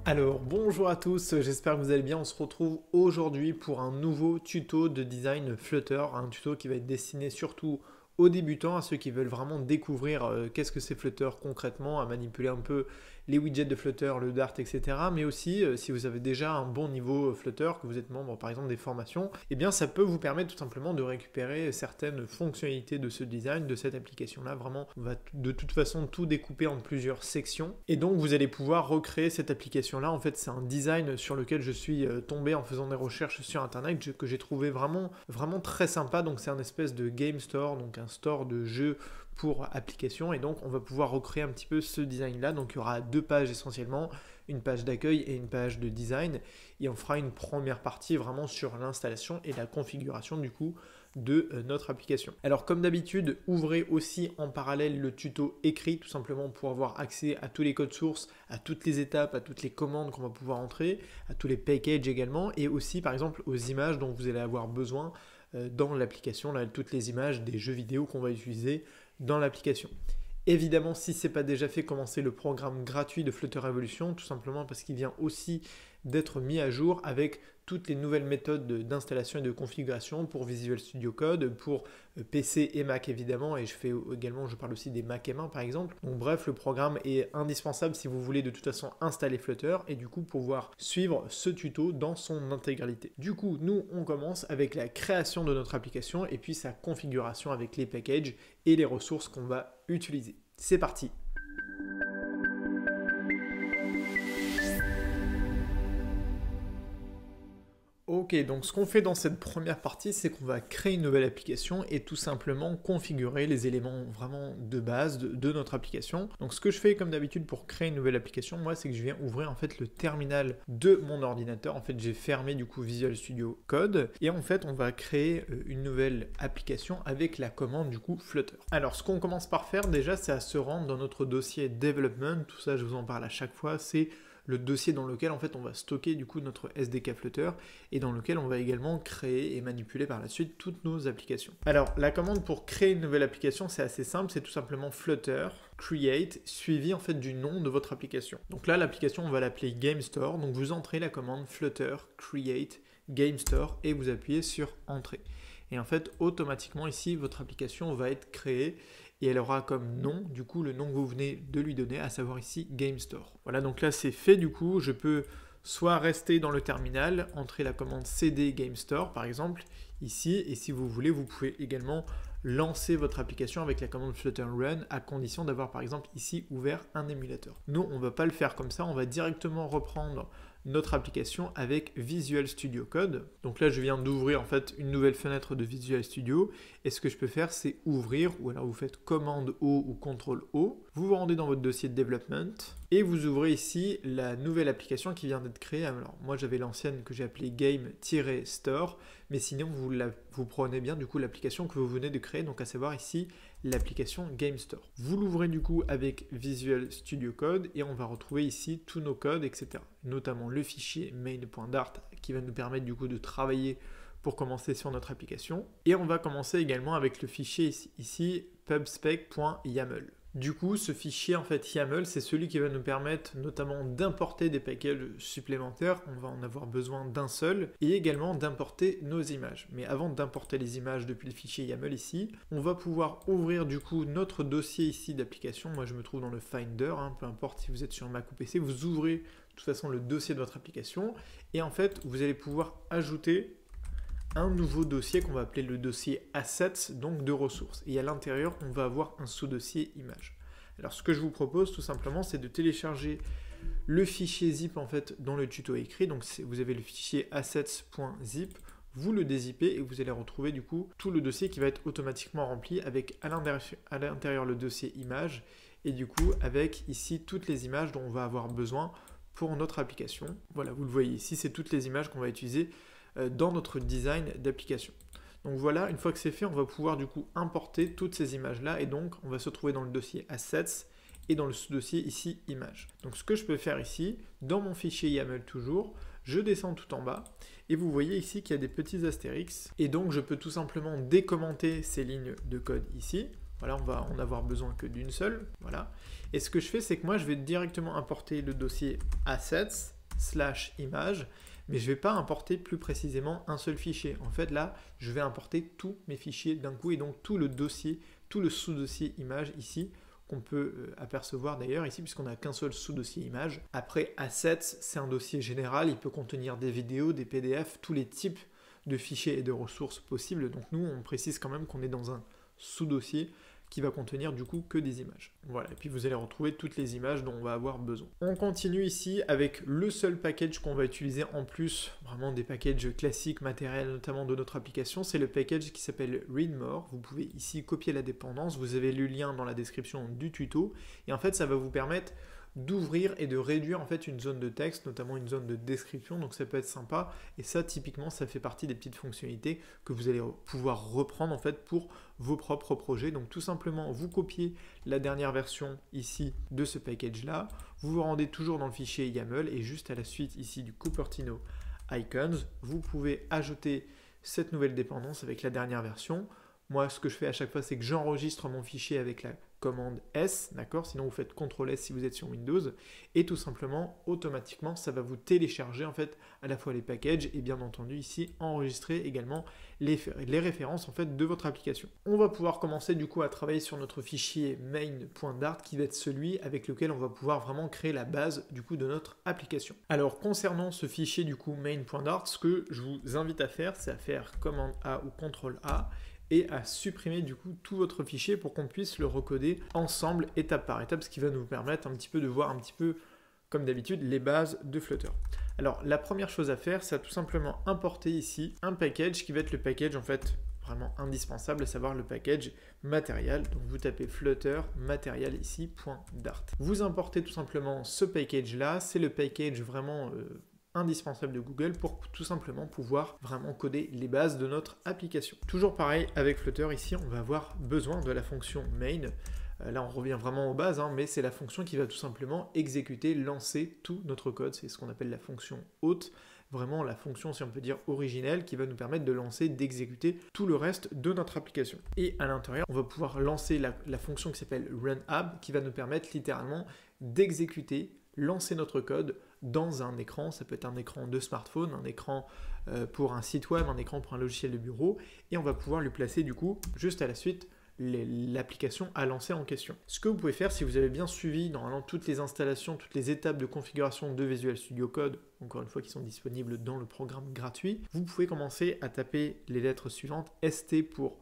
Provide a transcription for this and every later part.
Alors bonjour à tous, j'espère que vous allez bien. On se retrouve aujourd'hui pour un nouveau tuto de design Flutter, un tuto qui va être destiné surtout aux débutants, à ceux qui veulent vraiment découvrir qu'est-ce que c'est Flutter concrètement, à manipuler un peu les widgets de Flutter, le Dart, etc. Mais aussi si vous avez déjà un bon niveau Flutter, que vous êtes membre par exemple des formations, eh bien ça peut vous permettre tout simplement de récupérer certaines fonctionnalités de ce design, de cette application-là. Vraiment, on va de toute façon tout découper en plusieurs sections. Et donc vous allez pouvoir recréer cette application-là. En fait, c'est un design sur lequel je suis tombé en faisant des recherches sur Internet, que j'ai trouvé vraiment très sympa. Donc c'est un espèce de game store, donc un store de jeux pour applications, et donc on va pouvoir recréer un petit peu ce design là. Donc il y aura deux pages essentiellement, une page d'accueil et une page de design, et on fera une première partie vraiment sur l'installation et la configuration du coup de notre application. Alors comme d'habitude, ouvrez aussi en parallèle le tuto écrit, tout simplement pour avoir accès à tous les codes sources, à toutes les étapes, à toutes les commandes qu'on va pouvoir entrer, à tous les packages également, et aussi par exemple aux images dont vous allez avoir besoin dans l'application, là, toutes les images des jeux vidéo qu'on va utiliser dans l'application. Évidemment, si ce n'est pas déjà fait, commencez le programme gratuit de Flutter Evolution, tout simplement parce qu'il vient aussi d'être mis à jour avec toutes les nouvelles méthodes d'installation et de configuration pour Visual Studio Code, pour PC et Mac évidemment, et je parle aussi des Mac M1 par exemple. Donc bref, le programme est indispensable si vous voulez de toute façon installer Flutter et du coup pouvoir suivre ce tuto dans son intégralité. Du coup, nous on commence avec la création de notre application et puis sa configuration avec les packages et les ressources qu'on va utiliser. C'est parti! Ok, donc ce qu'on fait dans cette première partie, c'est qu'on va créer une nouvelle application et tout simplement configurer les éléments vraiment de base de notre application. Donc ce que je fais comme d'habitude pour créer une nouvelle application, moi, c'est que je viens ouvrir en fait le terminal de mon ordinateur. En fait, j'ai fermé du coup Visual Studio Code et en fait, on va créer une nouvelle application avec la commande du coup Flutter. Alors ce qu'on commence par faire déjà, c'est à se rendre dans notre dossier Development. Tout ça, je vous en parle à chaque fois, c'est le dossier dans lequel en fait on va stocker du coup notre SDK Flutter et dans lequel on va également créer et manipuler par la suite toutes nos applications. Alors la commande pour créer une nouvelle application, c'est assez simple, c'est tout simplement Flutter create suivi en fait du nom de votre application. Donc là l'application on va l'appeler Game Store, donc vous entrez la commande Flutter create Game Store et vous appuyez sur entrée. Et en fait automatiquement ici votre application va être créée et elle aura comme nom, du coup, le nom que vous venez de lui donner, à savoir ici Game Store. Voilà, donc là c'est fait, du coup, je peux soit rester dans le terminal, entrer la commande cd Game Store, par exemple, ici, et si vous voulez, vous pouvez également lancer votre application avec la commande Flutter Run, à condition d'avoir, par exemple, ici, ouvert un émulateur. Nous, on ne va pas le faire comme ça, on va directement reprendre notre application avec Visual Studio Code. Donc là, je viens d'ouvrir en fait une nouvelle fenêtre de Visual Studio. Et ce que je peux faire, c'est ouvrir, ou alors vous faites commande O ou CTRL O. Vous vous rendez dans votre dossier de Development et vous ouvrez ici la nouvelle application qui vient d'être créée. Alors moi, j'avais l'ancienne que j'ai appelée Game-Store, mais sinon vous prenez bien du coup l'application que vous venez de créer, donc à savoir ici l'application Game Store. Vous l'ouvrez du coup avec Visual Studio Code et on va retrouver ici tous nos codes, etc. Notamment le fichier main.dart qui va nous permettre du coup de travailler pour commencer sur notre application. Et on va commencer également avec le fichier ici pubspec.yaml. Du coup, ce fichier en fait YAML, c'est celui qui va nous permettre notamment d'importer des packages supplémentaires. On va en avoir besoin d'un seul et également d'importer nos images. Mais avant d'importer les images depuis le fichier YAML ici, on va pouvoir ouvrir du coup notre dossier ici d'application. Moi, je me trouve dans le Finder, peu importe si vous êtes sur Mac ou PC, vous ouvrez de toute façon le dossier de votre application et en fait, vous allez pouvoir ajouter un nouveau dossier qu'on va appeler le dossier Assets, donc de ressources. Et à l'intérieur, on va avoir un sous-dossier image. Alors ce que je vous propose tout simplement, c'est de télécharger le fichier zip en fait dans le tuto écrit. Donc vous avez le fichier assets.zip, vous le dézippez et vous allez retrouver du coup tout le dossier qui va être automatiquement rempli avec à l'intérieur le dossier image et du coup avec ici toutes les images dont on va avoir besoin pour notre application. Voilà, vous le voyez ici, c'est toutes les images qu'on va utiliser dans notre design d'application. Donc voilà, une fois que c'est fait, on va pouvoir du coup importer toutes ces images-là et donc on va se trouver dans le dossier Assets et dans le sous-dossier ici Images. Donc ce que je peux faire ici, dans mon fichier YAML toujours, je descends tout en bas et vous voyez ici qu'il y a des petits astérix et donc je peux tout simplement décommenter ces lignes de code ici. Voilà, on va en avoir besoin que d'une seule. Voilà. Et ce que je fais, c'est que moi, je vais directement importer le dossier assets/image, mais je ne vais pas importer plus précisément un seul fichier. En fait, là, je vais importer tous mes fichiers d'un coup, et donc tout le dossier, tout le sous-dossier image ici, qu'on peut apercevoir d'ailleurs ici, puisqu'on n'a qu'un seul sous-dossier image. Après, assets, c'est un dossier général, il peut contenir des vidéos, des PDF, tous les types de fichiers et de ressources possibles. Donc nous, on précise quand même qu'on est dans un sous-dossier qui va contenir du coup que des images. Voilà, et puis vous allez retrouver toutes les images dont on va avoir besoin. On continue ici avec le seul package qu'on va utiliser en plus, vraiment des packages classiques, matériels notamment de notre application, c'est le package qui s'appelle readmore. Vous pouvez ici copier la dépendance, vous avez le lien dans la description du tuto, et en fait ça va vous permettre d'ouvrir et de réduire en fait une zone de texte, notamment une zone de description, donc ça peut être sympa, et ça typiquement ça fait partie des petites fonctionnalités que vous allez pouvoir reprendre en fait pour vos propres projets. Donc tout simplement vous copiez la dernière version ici de ce package là, vous vous rendez toujours dans le fichier YAML, et juste à la suite ici du Cupertino Icons, vous pouvez ajouter cette nouvelle dépendance avec la dernière version. Moi, ce que je fais à chaque fois, c'est que j'enregistre mon fichier avec la commande S, d'accord? Sinon, vous faites CTRL S si vous êtes sur Windows, et tout simplement, automatiquement, ça va vous télécharger en fait à la fois les packages et bien entendu ici enregistrer également les références en fait de votre application. On va pouvoir commencer du coup à travailler sur notre fichier main.dart qui va être celui avec lequel on va pouvoir vraiment créer la base du coup de notre application. Alors concernant ce fichier du coup main.dart, ce que je vous invite à faire, c'est à faire commande A ou CTRL A et à supprimer du coup tout votre fichier pour qu'on puisse le recoder ensemble étape par étape, ce qui va nous permettre un petit peu de voir un petit peu comme d'habitude les bases de Flutter. Alors la première chose à faire, c'est à tout simplement importer ici un package qui va être le package en fait vraiment indispensable, à savoir le package matériel. Donc vous tapez Flutter matériel ici .dart. Vous importez tout simplement ce package là, c'est le package vraiment indispensable de Google pour tout simplement pouvoir vraiment coder les bases de notre application. Toujours pareil avec Flutter, ici on va avoir besoin de la fonction main. Là on revient vraiment aux bases, mais c'est la fonction qui va tout simplement exécuter, lancer tout notre code. C'est ce qu'on appelle la fonction hôte, vraiment la fonction, si on peut dire, originelle, qui va nous permettre de lancer, d'exécuter tout le reste de notre application. Et à l'intérieur, on va pouvoir lancer la fonction qui s'appelle runapp, qui va nous permettre littéralement d'exécuter, lancer notre code dans un écran. Ça peut être un écran de smartphone, un écran pour un site web, un écran pour un logiciel de bureau, et on va pouvoir lui placer du coup juste à la suite l'application à lancer en question. Ce que vous pouvez faire, si vous avez bien suivi normalement toutes les installations, toutes les étapes de configuration de Visual Studio Code, encore une fois qui sont disponibles dans le programme gratuit, vous pouvez commencer à taper les lettres suivantes, ST pour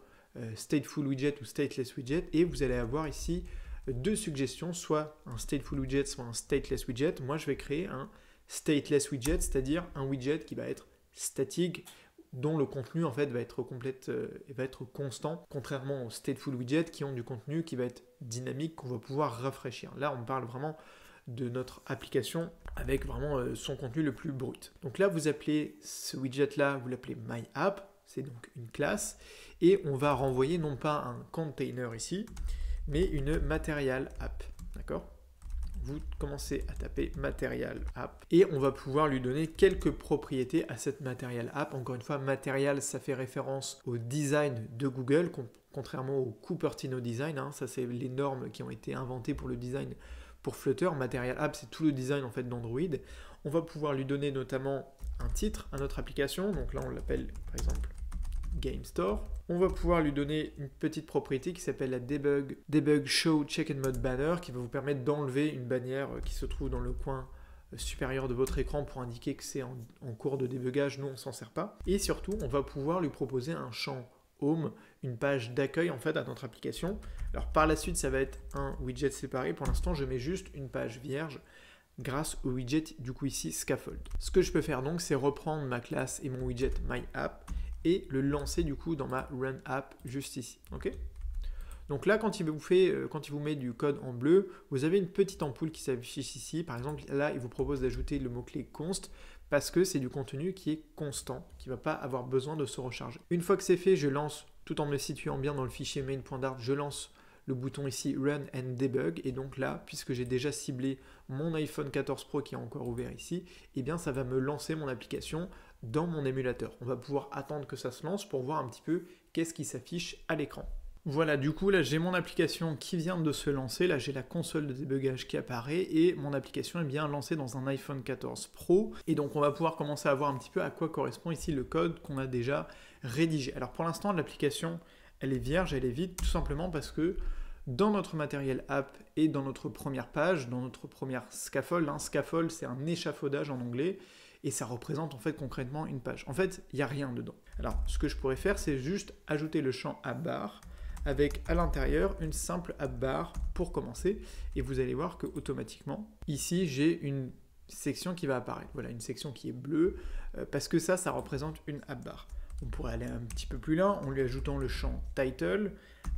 Stateful Widget ou Stateless Widget, et vous allez avoir ici deux suggestions, soit un Stateful Widget, soit un Stateless Widget. Moi, je vais créer un Stateless Widget, c'est-à-dire un widget qui va être statique, dont le contenu en fait va être constant, contrairement aux Stateful Widgets qui ont du contenu qui va être dynamique, qu'on va pouvoir rafraîchir. Là, on parle vraiment de notre application avec vraiment son contenu le plus brut. Donc là, vous appelez ce widget-là, vous l'appelez MyApp, c'est donc une classe, et on va renvoyer non pas un container ici, mais une Material App, d'accord? Vous commencez à taper Material App et on va pouvoir lui donner quelques propriétés à cette Material App. Encore une fois, Material, ça fait référence au design de Google, contrairement au Cupertino Design. Ça, c'est les normes qui ont été inventées pour le design pour Flutter. Material App, c'est tout le design en fait d'Android. On va pouvoir lui donner notamment un titre à notre application. Donc là, on l'appelle par exemple Game Store. On va pouvoir lui donner une petite propriété qui s'appelle la Debug Show Check and Mode Banner, qui va vous permettre d'enlever une bannière qui se trouve dans le coin supérieur de votre écran pour indiquer que c'est en cours de débugage. Nous, on s'en sert pas. Et surtout, on va pouvoir lui proposer un champ Home, une page d'accueil en fait à notre application. Alors par la suite, ça va être un widget séparé. Pour l'instant, je mets juste une page vierge grâce au widget du coup ici Scaffold. Ce que je peux faire donc, c'est reprendre ma classe et mon widget MyApp et le lancer du coup dans ma Run App juste ici. Ok ? Donc là, quand il vous met du code en bleu, vous avez une petite ampoule qui s'affiche ici. Par exemple, là, il vous propose d'ajouter le mot-clé const parce que c'est du contenu qui est constant, qui ne va pas avoir besoin de se recharger. Une fois que c'est fait, je lance, tout en me situant bien dans le fichier main.dart, je lance le bouton ici Run and Debug, et donc là, puisque j'ai déjà ciblé mon iPhone 14 Pro qui est encore ouvert ici, eh bien ça va me lancer mon application dans mon émulateur. On va pouvoir attendre que ça se lance pour voir un petit peu qu'est-ce qui s'affiche à l'écran. Voilà, du coup là j'ai mon application qui vient de se lancer, là j'ai la console de débugage qui apparaît et mon application est bien lancée dans un iPhone 14 Pro et donc on va pouvoir commencer à voir un petit peu à quoi correspond ici le code qu'on a déjà rédigé. Alors pour l'instant l'application elle est vierge, elle est vide tout simplement parce que dans notre matériel app et dans notre première page, dans notre première scaffold, scaffold c'est un échafaudage en anglais, et ça représente en fait concrètement une page. En fait, il n'y a rien dedans. Alors, ce que je pourrais faire, c'est juste ajouter le champ appbar avec à l'intérieur une simple appbar pour commencer, et vous allez voir que automatiquement, ici, j'ai une section qui va apparaître. Voilà, une section qui est bleue, parce que ça représente une appbar. On pourrait aller un petit peu plus loin en lui ajoutant le champ title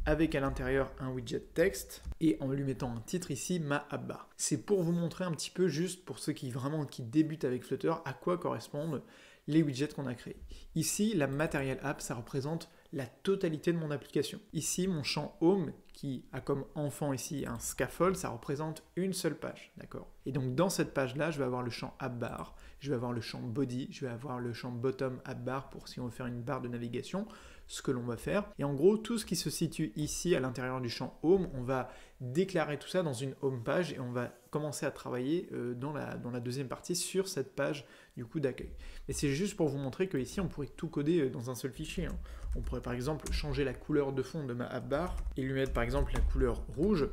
avec à l'intérieur un widget texte et en lui mettant un titre ici, ma appbar. C'est pour vous montrer un petit peu juste pour ceux qui débutent avec Flutter à quoi correspondent les widgets qu'on a créés. Ici, la Material App, ça représente la totalité de mon application. Ici, mon champ Home, qui a comme enfant ici un scaffold, ça représente une seule page, d'accord? Et donc dans cette page-là, je vais avoir le champ appbar, je vais avoir le champ body, je vais avoir le champ bottom appbar pour si on veut faire une barre de navigation, ce que l'on va faire. Et en gros, tout ce qui se situe ici à l'intérieur du champ Home, on va déclarer tout ça dans une home page et on va commencer à travailler dans la deuxième partie sur cette page du coup d'accueil. Mais c'est juste pour vous montrer que ici on pourrait tout coder dans un seul fichier. On pourrait par exemple changer la couleur de fond de ma appbar et lui mettre par exemple la couleur rouge.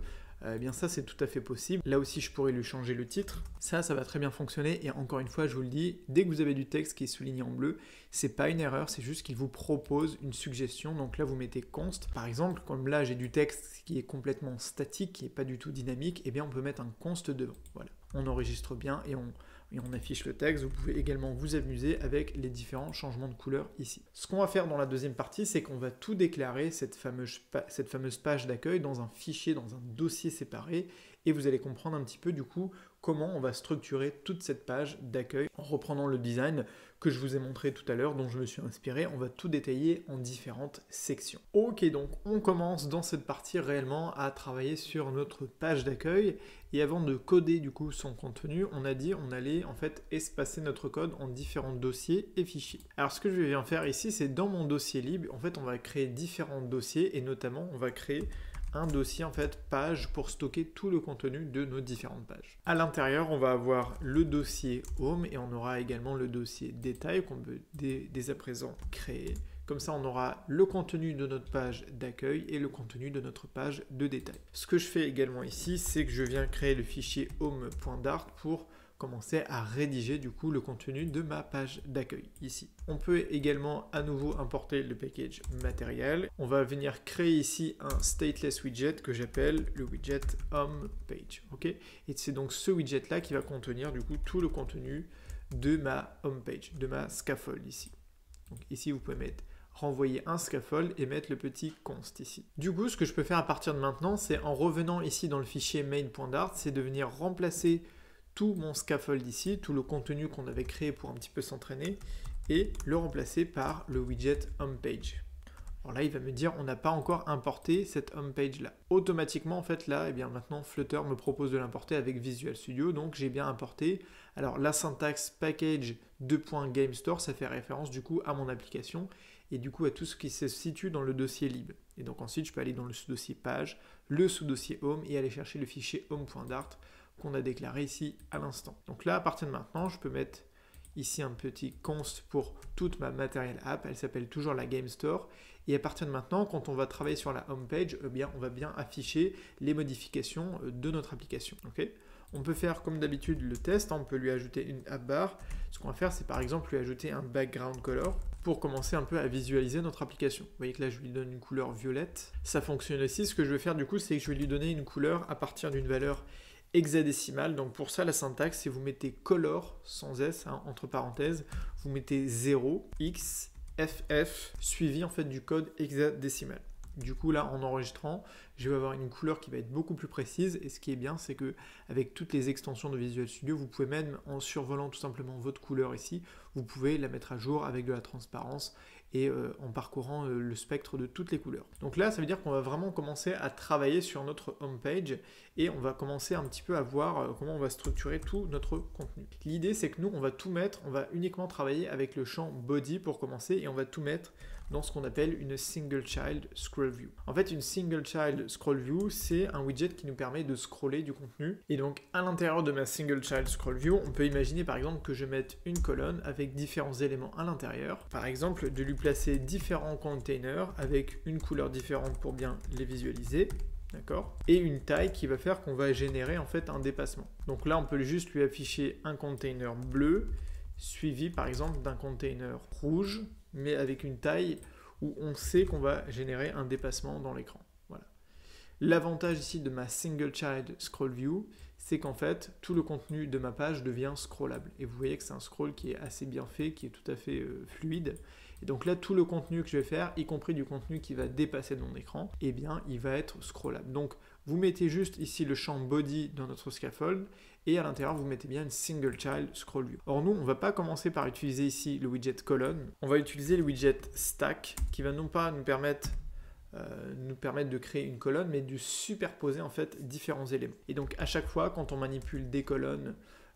Eh bien ça c'est tout à fait possible. Là aussi je pourrais lui changer le titre. Ça va très bien fonctionner et encore une fois je vous le dis, dès que vous avez du texte qui est souligné en bleu, c'est pas une erreur, c'est juste qu'il vous propose une suggestion. Donc là vous mettez const. Par exemple, comme là j'ai du texte qui est complètement statique, qui n'est pas du tout dynamique, eh bien on peut mettre un const devant. Voilà. On enregistre bien et on affiche le texte. Vous pouvez également vous amuser avec les différents changements de couleur ici. Ce qu'on va faire dans la deuxième partie, c'est qu'on va tout déclarer, cette fameuse page d'accueil, dans un fichier, dans un dossier séparé, et vous allez comprendre un petit peu du coup comment on va structurer toute cette page d'accueil en reprenant le design que je vous ai montré tout à l'heure, dont je me suis inspiré. On va tout détailler en différentes sections. Ok, donc on commence dans cette partie réellement à travailler sur notre page d'accueil, et avant de coder du coup son contenu, on a dit on allait en fait espacer notre code en différents dossiers et fichiers. Alors ce que je viens faire ici, c'est dans mon dossier lib, en fait on va créer différents dossiers, et notamment on va créer un dossier en fait page pour stocker tout le contenu de nos différentes pages. À l'intérieur, on va avoir le dossier home et on aura également le dossier détail qu'on peut dès à présent créer. Comme ça, on aura le contenu de notre page d'accueil et le contenu de notre page de détail. Ce que je fais également ici, c'est que je viens créer le fichier home.dart pour commencer à rédiger du coup le contenu de ma page d'accueil ici. On peut également à nouveau importer le package matériel. On va venir créer ici un stateless widget que j'appelle le widget home page. Okay, et c'est donc ce widget là qui va contenir du coup tout le contenu de ma home page, de ma scaffold ici. Donc ici vous pouvez mettre renvoyer un scaffold et mettre le petit const ici. Du coup, ce que je peux faire à partir de maintenant, c'est en revenant ici dans le fichier main.dart, c'est de venir remplacer tout mon scaffold ici, tout le contenu qu'on avait créé pour un petit peu s'entraîner, et le remplacer par le widget homepage. Alors là, il va me dire, on n'a pas encore importé cette homepage là. Automatiquement, en fait, là, et bien maintenant, Flutter me propose de l'importer avec Visual Studio, donc j'ai bien importé. Alors la syntaxe package .gamestore, ça fait référence du coup à mon application, et du coup à tout ce qui se situe dans le dossier lib. Et donc ensuite, je peux aller dans le sous-dossier page, le sous-dossier home, et aller chercher le fichier home.dart, qu'on a déclaré ici à l'instant. Donc là, à partir de maintenant, je peux mettre ici un petit const pour toute ma Material App, elle s'appelle toujours la Game Store, et à partir de maintenant, quand on va travailler sur la home page, eh bien, on va bien afficher les modifications de notre application. Okay, on peut faire comme d'habitude le test, on peut lui ajouter une appbar. Ce qu'on va faire, c'est par exemple lui ajouter un background color pour commencer un peu à visualiser notre application. Vous voyez que là, je lui donne une couleur violette. Ça fonctionne aussi. Ce que je vais faire du coup, c'est que je vais lui donner une couleur à partir d'une valeur hexadécimale. Donc pour ça, la syntaxe, c'est vous mettez color sans s entre parenthèses, vous mettez 0 x ff suivi en fait du code hexadécimal. Du coup là, en enregistrant, je vais avoir une couleur qui va être beaucoup plus précise, et ce qui est bien, c'est que avec toutes les extensions de Visual Studio, vous pouvez même, en survolant tout simplement votre couleur ici, vous pouvez la mettre à jour avec de la transparence et en parcourant le spectre de toutes les couleurs. Donc là, ça veut dire qu'on va vraiment commencer à travailler sur notre homepage et on va commencer un petit peu à voir comment on va structurer tout notre contenu. L'idée, c'est que nous, on va tout mettre, on va uniquement travailler avec le champ body pour commencer, et on va tout mettre dans ce qu'on appelle une Single Child Scroll View. En fait, une Single Child Scroll View, c'est un widget qui nous permet de scroller du contenu. Et donc, à l'intérieur de ma Single Child Scroll View, on peut imaginer par exemple que je mette une colonne avec différents éléments à l'intérieur. Par exemple, de lui placer différents containers avec une couleur différente pour bien les visualiser. D'accord. Et une taille qui va faire qu'on va générer en fait un dépassement. Donc là, on peut juste lui afficher un container bleu, suivi par exemple d'un container rouge, mais avec une taille où on sait qu'on va générer un dépassement dans l'écran. Voilà. L'avantage ici de ma Single Child Scroll View, c'est qu'en fait, tout le contenu de ma page devient scrollable. Et vous voyez que c'est un scroll qui est assez bien fait, qui est tout à fait fluide. Et donc là, tout le contenu que je vais faire, y compris du contenu qui va dépasser de mon écran, eh bien, il va être scrollable. Donc, vous mettez juste ici le champ body dans notre scaffold, et à l'intérieur, vous mettez bien une Single Child Scroll View. Or, nous, on ne va pas commencer par utiliser ici le widget colonne, on va utiliser le widget stack, qui va non pas nous permettre de créer une colonne, mais de superposer en fait différents éléments. Et donc, à chaque fois, quand on manipule des colonnes,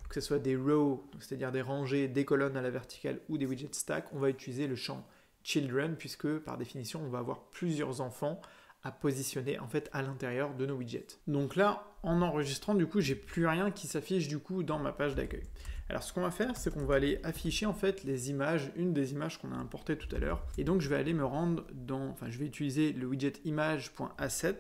que ce soit des rows, c'est-à-dire des rangées, des colonnes à la verticale ou des widgets stack, on va utiliser le champ children puisque par définition on va avoir plusieurs enfants à positionner en fait à l'intérieur de nos widgets. Donc là, en enregistrant, du coup, j'ai plus rien qui s'affiche du coup dans ma page d'accueil. Alors ce qu'on va faire, c'est qu'on va aller afficher en fait les images, une des images qu'on a importées tout à l'heure. Et donc je vais aller me rendre je vais utiliser le widget image.asset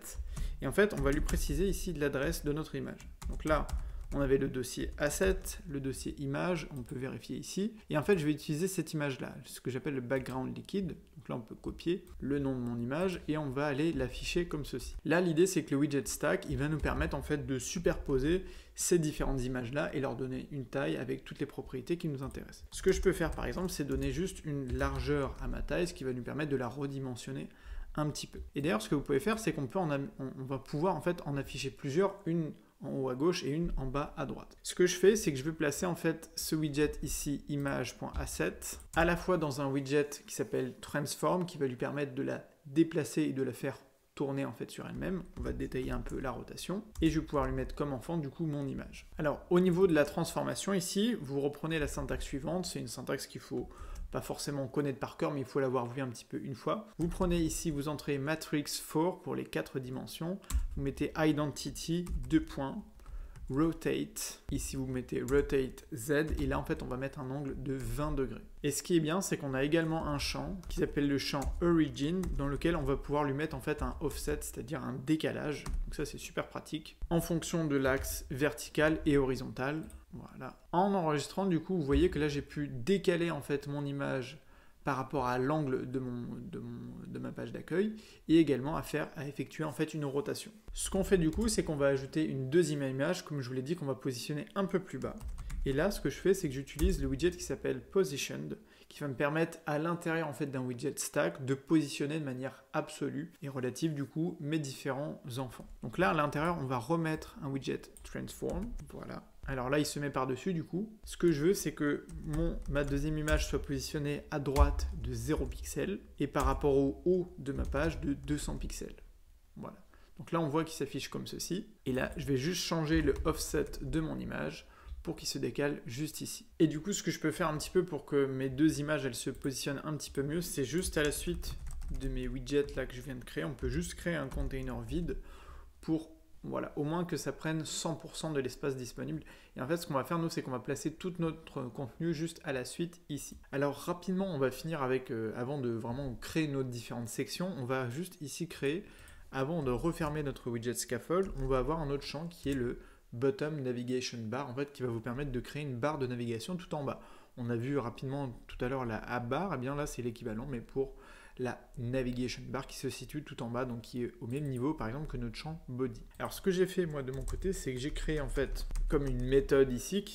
et en fait on va lui préciser ici de l'adresse de notre image. Donc là, on avait le dossier asset, le dossier image, on peut vérifier ici. Et en fait, je vais utiliser cette image-là, ce que j'appelle le background liquide. Donc là, on peut copier le nom de mon image et on va aller l'afficher comme ceci. Là, l'idée, c'est que le widget stack, il va nous permettre en fait de superposer ces différentes images-là et leur donner une taille avec toutes les propriétés qui nous intéressent. Ce que je peux faire, par exemple, c'est donner juste une largeur à ma taille, ce qui va nous permettre de la redimensionner un petit peu. Et d'ailleurs, ce que vous pouvez faire, c'est qu'on va pouvoir en fait en afficher plusieurs, une en haut à gauche et une en bas à droite. Ce que je fais, c'est que je vais placer en fait ce widget ici, image.asset, à la fois dans un widget qui s'appelle transform, qui va lui permettre de la déplacer et de la faire tourner en fait sur elle-même. On va détailler un peu la rotation et je vais pouvoir lui mettre comme enfant du coup mon image. Alors au niveau de la transformation ici, vous reprenez la syntaxe suivante, c'est une syntaxe qu'il faut pas forcément connaître par cœur, mais il faut l'avoir vu un petit peu une fois. Vous prenez ici, vous entrez matrix 4 pour les 4 dimensions, vous mettez identity, 2 points, rotate, ici vous mettez rotate Z, et là en fait on va mettre un angle de 20 degrés. Et ce qui est bien, c'est qu'on a également un champ qui s'appelle le champ origin, dans lequel on va pouvoir lui mettre en fait un offset, c'est-à-dire un décalage, donc ça c'est super pratique, en fonction de l'axe vertical et horizontal. Voilà. En enregistrant, du coup, vous voyez que là, j'ai pu décaler en fait mon image par rapport à l'angle de ma page d'accueil et également à effectuer en fait une rotation. Ce qu'on fait du coup, c'est qu'on va ajouter une deuxième image, comme je vous l'ai dit, qu'on va positionner un peu plus bas. Et là, ce que je fais, c'est que j'utilise le widget qui s'appelle Positioned, qui va me permettre à l'intérieur en fait d'un widget stack de positionner de manière absolue et relative du coup mes différents enfants. Donc là, à l'intérieur, on va remettre un widget Transform, voilà. Alors là, il se met par-dessus du coup. Ce que je veux, c'est que ma deuxième image soit positionnée à droite de 0 pixels et par rapport au haut de ma page de 200 pixels. Voilà. Donc là, on voit qu'il s'affiche comme ceci. Et là, je vais juste changer le offset de mon image pour qu'il se décale juste ici. Et du coup, ce que je peux faire un petit peu pour que mes deux images, elles se positionnent un petit peu mieux, c'est juste à la suite de mes widgets là que je viens de créer, on peut juste créer un container vide pour voilà, au moins que ça prenne 100% de l'espace disponible. Et en fait, ce qu'on va faire, nous, c'est qu'on va placer tout notre contenu juste à la suite ici. Alors, rapidement, on va finir avec, avant de vraiment créer nos différentes sections, on va juste ici créer, avant de refermer notre widget scaffold, on va avoir un autre champ qui est le Bottom Navigation Bar, en fait, qui va vous permettre de créer une barre de navigation tout en bas. On a vu rapidement tout à l'heure la A-bar, et bien là, c'est l'équivalent, mais pour la navigation bar qui se situe tout en bas, donc qui est au même niveau par exemple que notre champ body. Alors ce que j'ai fait moi de mon côté, c'est que j'ai créé en fait comme une méthode ici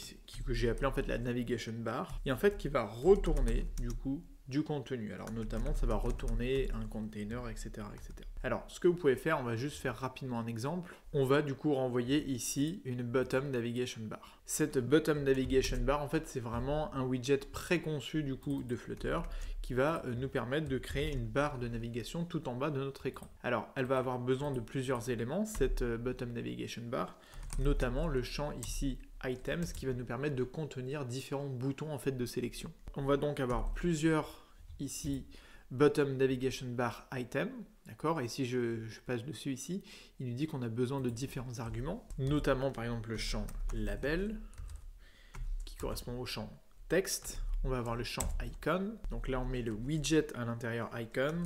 que j'ai appelée en fait la navigation bar, et en fait qui va retourner du coup du contenu. Alors notamment ça va retourner un container, etc., etc. Alors ce que vous pouvez faire, on va juste faire rapidement un exemple. On va du coup renvoyer ici une bottom navigation bar. Cette bottom navigation bar, en fait, c'est vraiment un widget préconçu du coup de Flutter qui va nous permettre de créer une barre de navigation tout en bas de notre écran. Alors elle va avoir besoin de plusieurs éléments, cette bottom navigation bar, notamment le champ ici items qui va nous permettre de contenir différents boutons en fait de sélection. On va donc avoir plusieurs ici bottom navigation bar item, d'accord? Et si je passe dessus ici, il nous dit qu'on a besoin de différents arguments, notamment par exemple le champ label, qui correspond au champ texte. On va avoir le champ icon, donc là on met le widget à l'intérieur icon,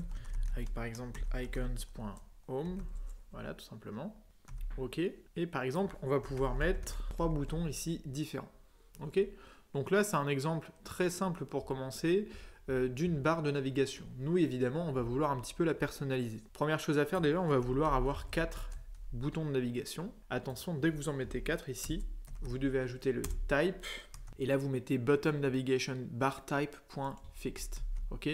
avec par exemple icons.home, voilà tout simplement. Ok, et par exemple on va pouvoir mettre 3 boutons ici différents. Ok, donc là c'est un exemple très simple pour commencer d'une barre de navigation. Nous évidemment on va vouloir un petit peu la personnaliser. Première chose à faire déjà, on va vouloir avoir 4 boutons de navigation. Attention, dès que vous en mettez 4 ici, vous devez ajouter le type, et là vous mettez bottom navigation bar type.fixed. Ok,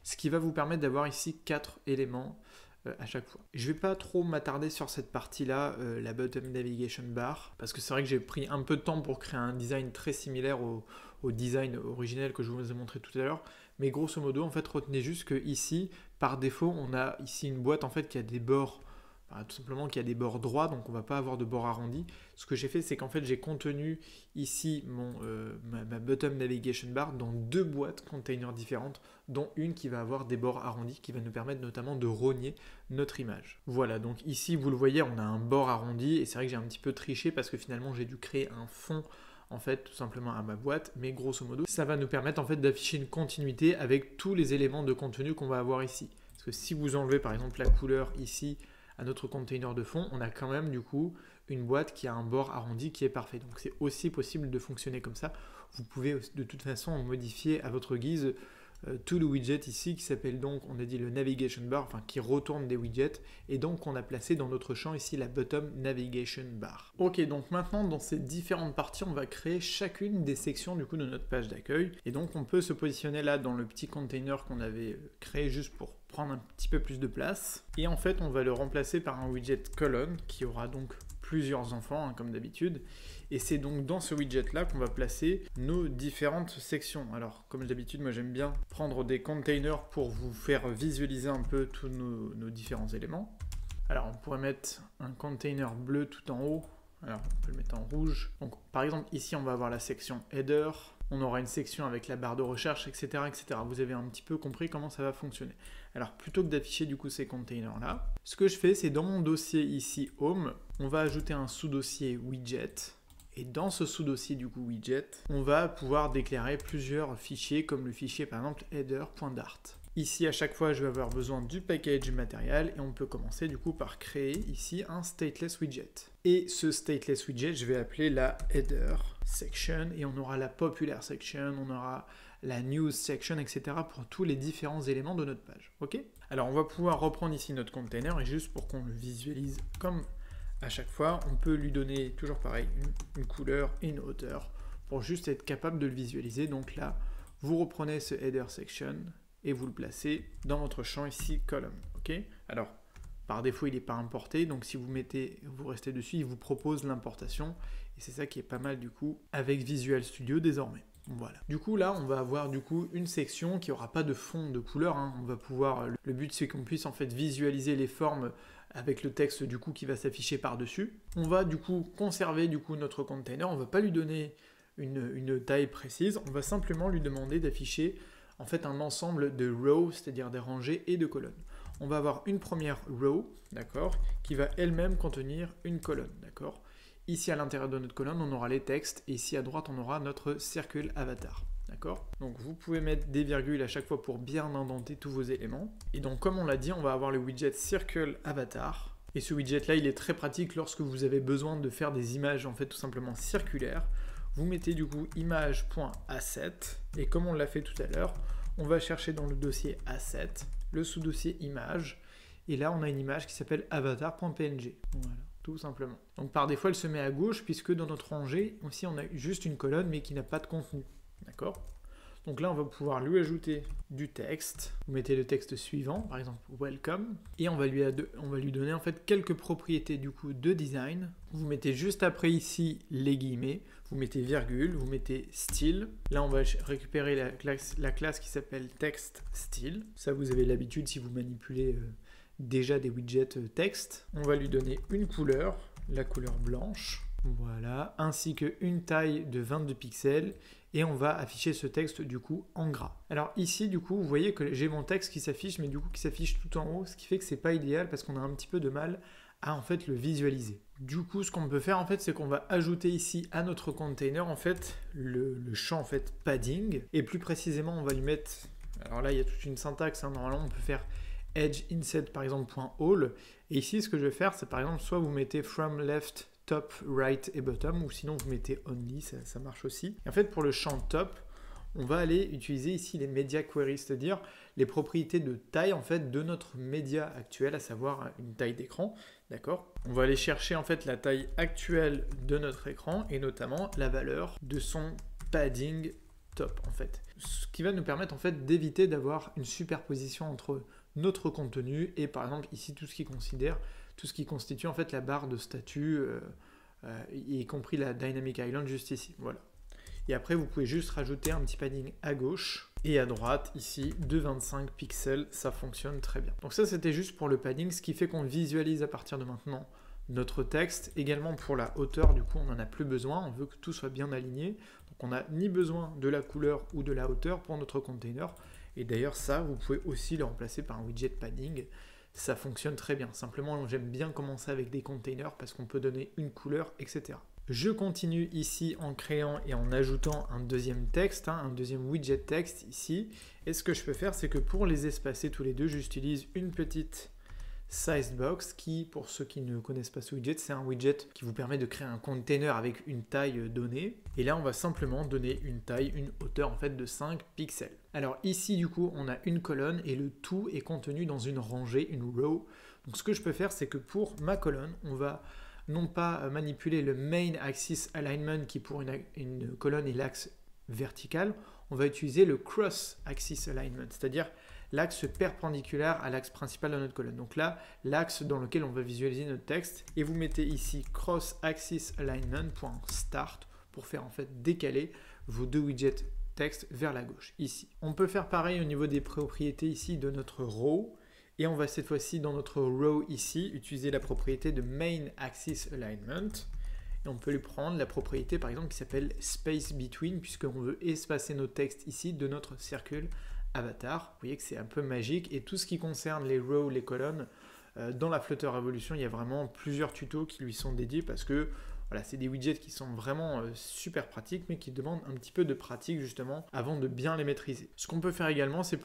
ce qui va vous permettre d'avoir ici 4 éléments à chaque fois. Je ne vais pas trop m'attarder sur cette partie-là, la bottom navigation bar, parce que c'est vrai que j'ai pris un peu de temps pour créer un design très similaire au design originel que je vous ai montré tout à l'heure, mais grosso modo, en fait, retenez juste que ici, par défaut, on a ici une boîte en fait qui a des bords, tout simplement qui a des bords droits, donc on ne va pas avoir de bords arrondis. Ce que j'ai fait, c'est qu'en fait, j'ai contenu ici ma bottom navigation bar dans 2 boîtes containers différentes, dont une qui va avoir des bords arrondis, qui va nous permettre notamment de rogner notre image. Voilà, donc ici, vous le voyez, on a un bord arrondi, et c'est vrai que j'ai un petit peu triché, parce que finalement, j'ai dû créer un fond, en fait, tout simplement à ma boîte, mais grosso modo, ça va nous permettre en fait d'afficher une continuité avec tous les éléments de contenu qu'on va avoir ici. Parce que si vous enlevez par exemple la couleur ici, à notre container de fond, on a quand même du coup une boîte qui a un bord arrondi qui est parfait. Donc c'est aussi possible de fonctionner comme ça. Vous pouvez de toute façon modifier à votre guise tout le widget ici qui s'appelle donc, on a dit le navigation bar, enfin qui retourne des widgets, et donc on a placé dans notre champ ici la bottom navigation bar. Ok, donc maintenant dans ces différentes parties, on va créer chacune des sections du coup de notre page d'accueil, et donc on peut se positionner là dans le petit container qu'on avait créé juste pour prendre un petit peu plus de place, et en fait on va le remplacer par un widget colonne qui aura donc plusieurs enfants comme d'habitude, et c'est donc dans ce widget là qu'on va placer nos différentes sections. Alors comme d'habitude, moi j'aime bien prendre des containers pour vous faire visualiser un peu tous nos différents éléments. Alors on pourrait mettre un container bleu tout en haut, alors on peut le mettre en rouge. Donc par exemple ici on va avoir la section header, on aura une section avec la barre de recherche, etc., etc. Vous avez un petit peu compris comment ça va fonctionner. Alors plutôt que d'afficher du coup ces containers là, ce que je fais c'est dans mon dossier ici home, on va ajouter un sous-dossier widget, et dans ce sous-dossier du coup widget, on va pouvoir déclarer plusieurs fichiers comme le fichier par exemple header.dart. Ici à chaque fois je vais avoir besoin du package matériel, et on peut commencer du coup par créer ici un stateless widget. Et ce stateless widget je vais appeler la header section, et on aura la popular section, on aura la news section, etc. pour tous les différents éléments de notre page. Ok ? Alors on va pouvoir reprendre ici notre container, et juste pour qu'on le visualise comme à chaque fois, on peut lui donner toujours pareil une couleur et une hauteur pour juste être capable de le visualiser. Donc là, vous reprenez ce header section et vous le placez dans votre champ ici column. Ok ? Alors par défaut, il n'est pas importé, donc si vous restez dessus, il vous propose l'importation, et c'est ça qui est pas mal du coup avec Visual Studio désormais. Voilà. Du coup là, on va avoir du coup une section qui aura pas de fond de couleur. On va pouvoir. Le but c'est qu'on puisse en fait visualiser les formes avec le texte du coup qui va s'afficher par-dessus. On va du coup conserver du coup notre container. On va pas lui donner une taille précise. On va simplement lui demander d'afficher en fait un ensemble de rows, c'est-à-dire des rangées et de colonnes. On va avoir une première row, d'accord, qui va elle-même contenir une colonne, d'accord. Ici à l'intérieur de notre colonne, on aura les textes, et ici à droite, on aura notre circle avatar. D'accord ? Donc vous pouvez mettre des virgules à chaque fois pour bien indenter tous vos éléments. Et donc comme on l'a dit, on va avoir le widget Circle Avatar. Et ce widget-là, il est très pratique lorsque vous avez besoin de faire des images en fait tout simplement circulaires. Vous mettez du coup image.asset, et comme on l'a fait tout à l'heure, on va chercher dans le dossier asset, le sous-dossier image, et là on a une image qui s'appelle avatar.png. Voilà. Tout simplement. Donc par défaut, elle se met à gauche, puisque dans notre rangée, aussi on a juste une colonne, mais qui n'a pas de contenu. D'accord ? Donc là, on va pouvoir lui ajouter du texte. Vous mettez le texte suivant, par exemple welcome, et on va lui donner en fait quelques propriétés du coup de design. Vous mettez juste après ici les guillemets, vous mettez virgule, vous mettez style. Là, on va récupérer la classe qui s'appelle text style. Ça, vous avez l'habitude si vous manipulez déjà des widgets texte. On va lui donner une couleur, la couleur blanche. Voilà, ainsi qu'une taille de 22 pixels et on va afficher ce texte du coup en gras. Alors ici du coup vous voyez que j'ai mon texte qui s'affiche mais du coup qui s'affiche tout en haut, ce qui fait que c'est pas idéal parce qu'on a un petit peu de mal à en fait le visualiser. Du coup ce qu'on peut faire en fait c'est qu'on va ajouter ici à notre container en fait le champ en fait padding et plus précisément on va lui mettre, alors là il y a toute une syntaxe, hein, normalement on peut faire edge inset par exemple .all et ici ce que je vais faire c'est par exemple soit vous mettez from left top, right et bottom, ou sinon vous mettez only, ça marche aussi. Et en fait, pour le champ top, on va aller utiliser ici les media queries, c'est-à-dire les propriétés de taille en fait de notre média actuel, à savoir une taille d'écran, d'accord? On va aller chercher en fait la taille actuelle de notre écran et notamment la valeur de son padding top en fait. Ce qui va nous permettre en fait d'éviter d'avoir une superposition entre notre contenu et par exemple ici tout ce qui constitue en fait la barre de statut, y compris la Dynamic Island juste ici. Voilà. Et après, vous pouvez juste rajouter un petit padding à gauche et à droite, ici, de 25 pixels. Ça fonctionne très bien. Donc ça, c'était juste pour le padding, ce qui fait qu'on visualise à partir de maintenant notre texte. Également pour la hauteur, du coup, on n'en a plus besoin. On veut que tout soit bien aligné. Donc on n'a ni besoin de la couleur ou de la hauteur pour notre container. Et d'ailleurs, ça, vous pouvez aussi le remplacer par un widget padding. Ça fonctionne très bien. Simplement, j'aime bien commencer avec des containers parce qu'on peut donner une couleur, etc. Je continue ici en créant et en ajoutant un deuxième texte, un deuxième widget texte ici. Et ce que je peux faire, c'est que pour les espacer tous les deux, j'utilise une petite sized box qui, pour ceux qui ne connaissent pas ce widget, c'est un widget qui vous permet de créer un container avec une taille donnée. Et là, on va simplement donner une taille, une hauteur en fait de 5 pixels. Alors ici, du coup, on a une colonne et le tout est contenu dans une rangée, une row. Donc ce que je peux faire, c'est que pour ma colonne, on va non pas manipuler le main axis alignment qui pour une colonne est l'axe vertical, on va utiliser le cross axis alignment, c'est-à-dire l'axe perpendiculaire à l'axe principal de notre colonne. Donc là, l'axe dans lequel on va visualiser notre texte. Et vous mettez ici cross axis alignment.start pour faire en fait décaler vos deux widgets texte vers la gauche, ici. On peut faire pareil au niveau des propriétés ici de notre row. Et on va cette fois-ci dans notre row ici utiliser la propriété de main axis alignment. Et on peut lui prendre la propriété par exemple qui s'appelle space between puisqu'on veut espacer nos textes ici de notre circle avatar. Vous voyez que c'est un peu magique et tout ce qui concerne les rows, les colonnes, dans la Flutter Revolution, il y a vraiment plusieurs tutos qui lui sont dédiés parce que voilà, c'est des widgets qui sont vraiment super pratiques mais qui demandent un petit peu de pratique justement avant de bien les maîtriser. Ce qu'on peut faire également, c'est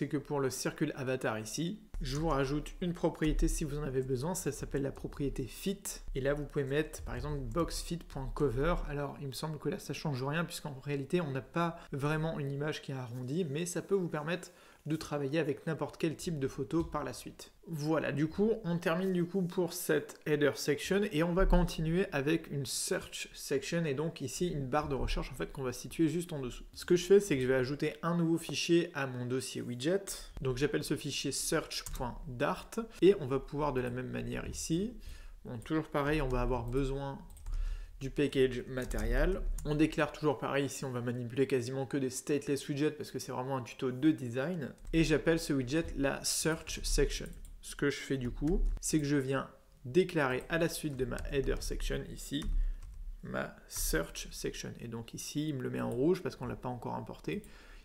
que pour le circle avatar ici, je vous rajoute une propriété si vous en avez besoin, ça s'appelle la propriété fit. Et là, vous pouvez mettre par exemple boxfit.cover. Alors, il me semble que là, ça change rien puisqu'en réalité, on n'a pas vraiment une image qui est arrondie, mais ça peut vous permettre de travailler avec n'importe quel type de photo par la suite. Voilà, du coup, on termine du coup pour cette header section et on va continuer avec une search section et donc ici une barre de recherche en fait qu'on va situer juste en dessous. Ce que je fais, c'est que je vais ajouter un nouveau fichier à mon dossier widget. Donc j'appelle ce fichier search.dart et on va pouvoir de la même manière ici, bon, toujours pareil, on va avoir besoin du package matériel. On déclare toujours pareil, ici on va manipuler quasiment que des stateless widgets parce que c'est vraiment un tuto de design. Et j'appelle ce widget la search section. Ce que je fais du coup, c'est que je viens déclarer à la suite de ma header section ici, ma search section. Et donc ici, il me le met en rouge parce qu'on ne l'a pas encore importé.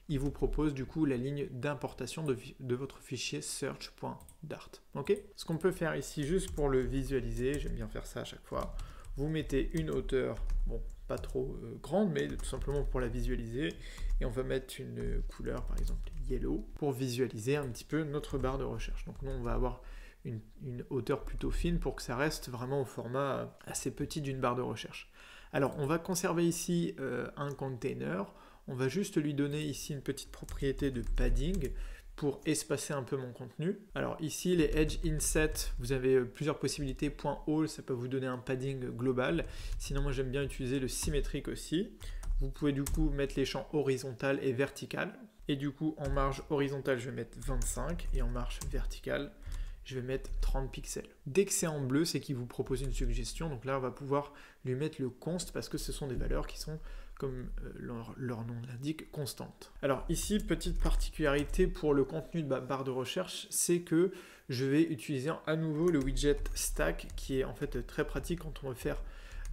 Il vous propose du coup la ligne d'importation de votre fichier search.dart. Okay, ce qu'on peut faire ici, juste pour le visualiser, j'aime bien faire ça à chaque fois, vous mettez une hauteur, bon, pas trop grande, mais tout simplement pour la visualiser. Et on va mettre une couleur, par exemple yellow, pour visualiser un petit peu notre barre de recherche. Donc nous, on va avoir une hauteur plutôt fine pour que ça reste vraiment au format assez petit d'une barre de recherche. Alors, on va conserver ici un container. On va juste lui donner ici une petite propriété de padding pour espacer un peu mon contenu. Alors ici, les edge inset, vous avez plusieurs possibilités. .all, ça peut vous donner un padding global. Sinon, moi, j'aime bien utiliser le symétrique aussi. Vous pouvez du coup mettre les champs horizontal et vertical. Et du coup, en marge horizontale, je vais mettre 25 et en marge verticale, je vais mettre 30 pixels. Dès que c'est en bleu, c'est qu'il vous propose une suggestion. Donc là, on va pouvoir lui mettre le const parce que ce sont des valeurs qui sont, comme leur nom l'indique, constantes. Alors ici, petite particularité pour le contenu de ma barre de recherche, c'est que je vais utiliser à nouveau le widget stack qui est en fait très pratique quand on veut faire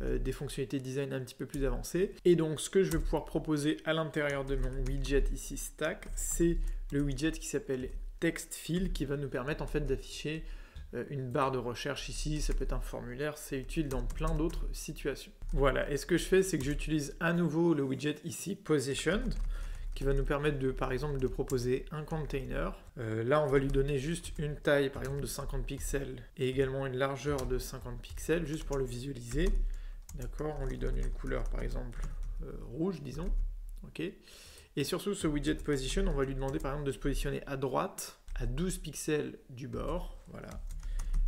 des fonctionnalités design un petit peu plus avancées. Et donc ce que je vais pouvoir proposer à l'intérieur de mon widget ici stack, c'est le widget qui s'appelle text field, qui va nous permettre en fait d'afficher une barre de recherche ici, ça peut être un formulaire, c'est utile dans plein d'autres situations. Voilà, et ce que je fais, c'est que j'utilise à nouveau le widget ici positioned, qui va nous permettre de, par exemple, de proposer un container. Là, on va lui donner juste une taille, par exemple, de 50 pixels, et également une largeur de 50 pixels, juste pour le visualiser. D'accord, on lui donne une couleur, par exemple, rouge, disons. Ok. Et surtout, ce widget position, on va lui demander, par exemple, de se positionner à droite, à 12 pixels du bord. Voilà.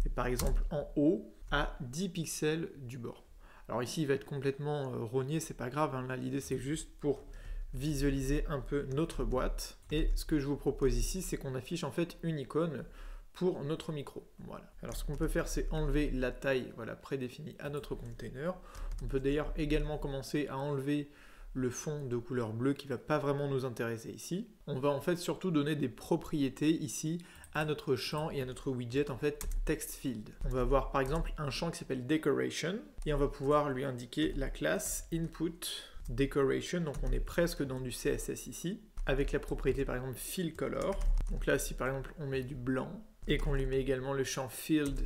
Et par exemple, en haut, à 10 pixels du bord. Alors ici, il va être complètement rogné, c'est pas grave. Hein. Là, l'idée, c'est juste pour visualiser un peu notre boîte. Et ce que je vous propose ici, c'est qu'on affiche en fait une icône pour notre micro. Voilà. Alors ce qu'on peut faire, c'est enlever la taille prédéfinie à notre container. On peut d'ailleurs également commencer à enlever le fond de couleur bleue qui ne va pas vraiment nous intéresser ici. On va en fait surtout donner des propriétés ici à notre champ et à notre widget en fait text field. On va avoir par exemple un champ qui s'appelle decoration et on va pouvoir lui indiquer la classe input decoration, donc on est presque dans du CSS ici, avec la propriété par exemple fill color. Donc là si par exemple on met du blanc et qu'on lui met également le champ field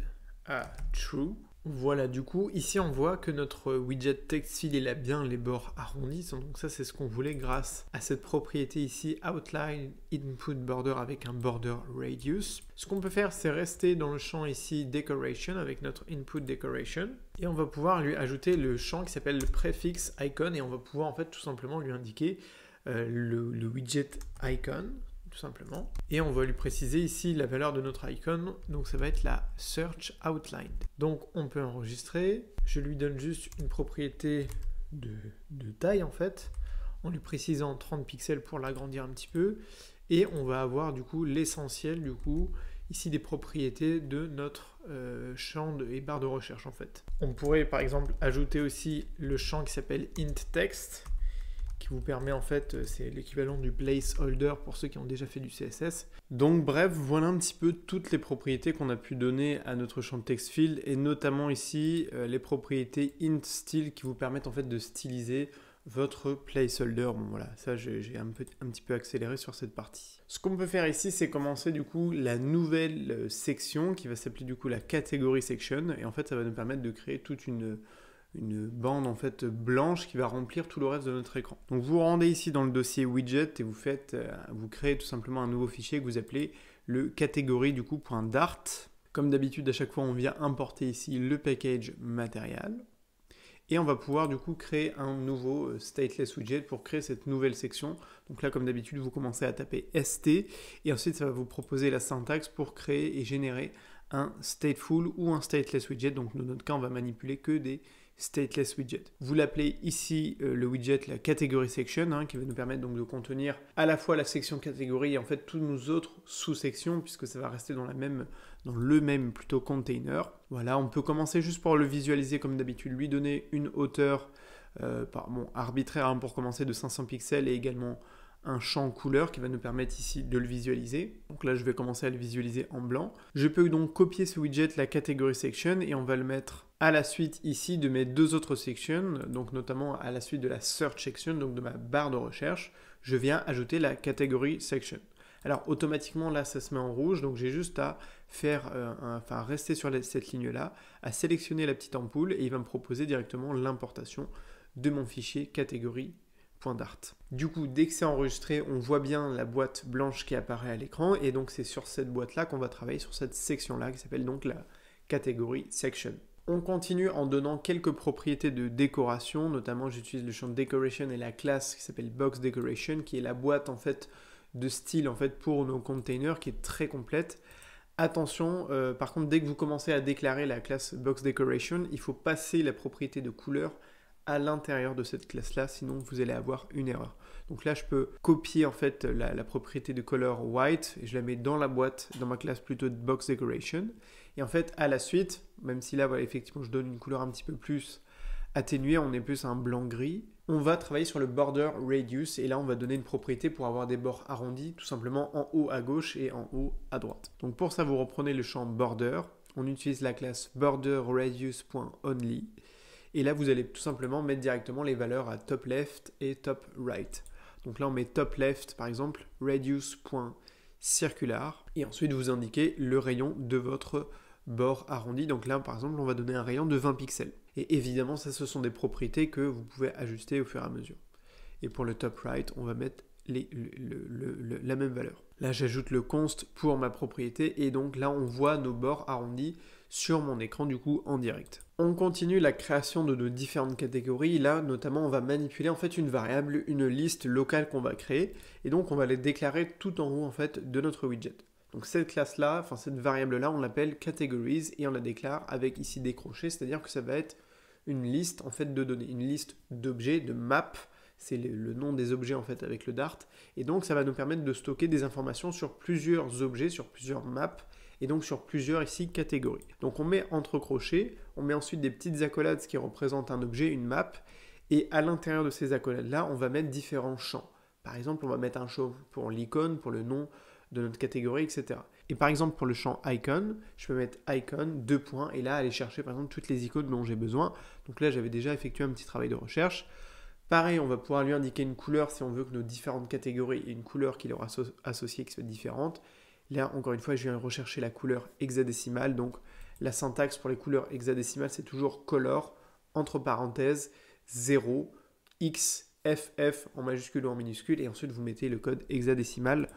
à true, voilà, du coup, ici on voit que notre widget text field il a bien les bords arrondis, donc ça c'est ce qu'on voulait grâce à cette propriété ici outline input border avec un border radius. Ce qu'on peut faire, c'est rester dans le champ ici decoration avec notre input decoration et on va pouvoir lui ajouter le champ qui s'appelle le prefix icon et on va pouvoir en fait tout simplement lui indiquer le widget icon, tout simplement. Et on va lui préciser ici la valeur de notre icon, donc ça va être la search outline. Donc on peut enregistrer, je lui donne juste une propriété de taille en fait, en lui précisant 30 pixels pour l'agrandir un petit peu, et on va avoir du coup l'essentiel du coup ici des propriétés de notre champ et barre de recherche en fait. On pourrait par exemple ajouter aussi le champ qui s'appelle int text, qui vous permet en fait, c'est l'équivalent du placeholder pour ceux qui ont déjà fait du CSS. Donc bref, voilà un petit peu toutes les propriétés qu'on a pu donner à notre champ text field et notamment ici les propriétés int style qui vous permettent en fait de styliser votre placeholder. Bon voilà, ça j'ai un petit peu accéléré sur cette partie. Ce qu'on peut faire ici, c'est commencer du coup la nouvelle section qui va s'appeler du coup la category section et en fait ça va nous permettre de créer toute une bande en fait blanche qui va remplir tout le reste de notre écran. Donc vous rendez ici dans le dossier widget et vous créez tout simplement un nouveau fichier que vous appelez le catégorie du coup .dart. Comme d'habitude à chaque fois on vient importer ici le package material et on va pouvoir du coup créer un nouveau stateless widget pour créer cette nouvelle section. Donc là comme d'habitude vous commencez à taper st et ensuite ça va vous proposer la syntaxe pour créer et générer un stateful ou un stateless widget. Donc dans notre cas on va manipuler que des stateless widget. Vous l'appelez ici le widget la category section qui va nous permettre donc de contenir à la fois la section catégorie et en fait toutes nos autres sous-sections puisque ça va rester dans le même plutôt container. Voilà, on peut commencer juste pour le visualiser comme d'habitude, lui donner une hauteur arbitraire pour commencer de 500 pixels et également un champ couleur qui va nous permettre ici de le visualiser. Donc là je vais commencer à le visualiser en blanc. Je peux donc copier ce widget la category section et on va le mettre à la suite ici de mes deux autres sections, donc notamment à la suite de la search section, donc de ma barre de recherche, je viens ajouter la category section. Alors automatiquement là ça se met en rouge, donc j'ai juste à faire, rester sur cette ligne là, à sélectionner la petite ampoule et il va me proposer directement l'importation de mon fichier catégorie.dart. Du coup, dès que c'est enregistré, on voit bien la boîte blanche qui apparaît à l'écran et donc c'est sur cette boîte-là qu'on va travailler sur cette section-là qui s'appelle donc la category section. On continue en donnant quelques propriétés de décoration, notamment j'utilise le champ decoration et la classe qui s'appelle box decoration qui est la boîte en fait de style en fait pour nos containers qui est très complète. Attention, par contre, dès que vous commencez à déclarer la classe box decoration, il faut passer la propriété de couleur à l'intérieur de cette classe-là, sinon vous allez avoir une erreur. Donc là, je peux copier en fait la propriété de color white et je la mets dans la boîte, dans ma classe plutôt de box decoration. Et en fait, à la suite, même si là, voilà, effectivement, je donne une couleur un petit peu plus atténuée, on est plus un blanc-gris, on va travailler sur le border radius et là, on va donner une propriété pour avoir des bords arrondis, tout simplement en haut à gauche et en haut à droite. Donc pour ça, vous reprenez le champ border, on utilise la classe border radius.only. Et là, vous allez tout simplement mettre directement les valeurs à top left et top right. Donc là, on met top left, par exemple, radius.circular. Et ensuite, vous indiquez le rayon de votre bord arrondi. Donc là, par exemple, on va donner un rayon de 20 pixels. Et évidemment, ça, ce sont des propriétés que vous pouvez ajuster au fur et à mesure. Et pour le top right, on va mettre la même valeur. Là, j'ajoute le const pour ma propriété. Et donc là, on voit nos bords arrondis sur mon écran, du coup, en direct. On continue la création de nos différentes catégories. Là, notamment, on va manipuler en fait une variable, une liste locale qu'on va créer. Et donc, on va les déclarer tout en haut en fait de notre widget. Donc cette classe-là, enfin cette variable-là, on l'appelle categories et on la déclare avec ici des crochets, c'est-à-dire que ça va être une liste en fait de données, une liste d'objets, de maps, c'est le nom des objets en fait avec le Dart, et donc ça va nous permettre de stocker des informations sur plusieurs objets, sur plusieurs maps, et donc sur plusieurs ici catégories. Donc on met entre crochets, on met ensuite des petites accolades qui représentent un objet, une map, et à l'intérieur de ces accolades-là, on va mettre différents champs. Par exemple, on va mettre un champ pour l'icône, pour le nom de notre catégorie, etc. Et par exemple, pour le champ icon, je peux mettre icon, 2 points, et là, aller chercher par exemple toutes les icônes dont j'ai besoin. Donc là, j'avais déjà effectué un petit travail de recherche. Pareil, on va pouvoir lui indiquer une couleur si on veut que nos différentes catégories aient une couleur qui leur associée qui soit différente. Là, encore une fois, je viens rechercher la couleur hexadécimale. Donc, la syntaxe pour les couleurs hexadécimales, c'est toujours color, entre parenthèses, 0, x, ff en majuscule ou en minuscule, et ensuite vous mettez le code hexadécimal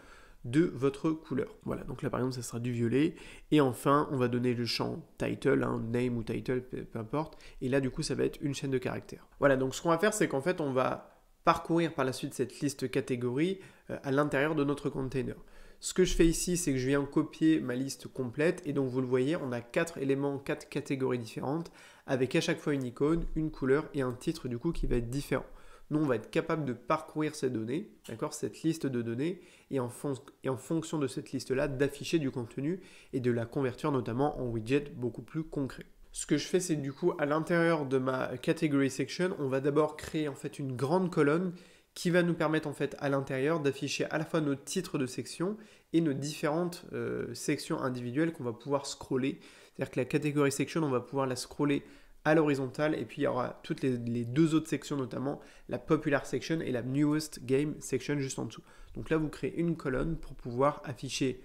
de votre couleur. Voilà, donc là par exemple ça sera du violet, et enfin on va donner le champ title, name ou title, peu importe, et là du coup ça va être une chaîne de caractères. Voilà, donc ce qu'on va faire c'est qu'en fait on va parcourir par la suite cette liste catégorie à l'intérieur de notre container. Ce que je fais ici, c'est que je viens copier ma liste complète, et donc vous le voyez, on a 4 éléments, 4 catégories différentes, avec à chaque fois une icône, une couleur et un titre du coup qui va être différent. Nous, on va être capable de parcourir ces données, d'accord, cette liste de données, et en fonction de cette liste-là, d'afficher du contenu et de la convertir notamment en widget beaucoup plus concret. Ce que je fais, c'est du coup, à l'intérieur de ma category section, on va d'abord créer en fait une grande colonne qui va nous permettre en fait à l'intérieur d'afficher à la fois nos titres de section et nos différentes sections individuelles qu'on va pouvoir scroller. C'est-à-dire que la category section, on va pouvoir la scroller à l'horizontale, et puis il y aura toutes les deux autres sections, notamment la popular section et la newest game section juste en dessous. Donc là, vous créez une colonne pour pouvoir afficher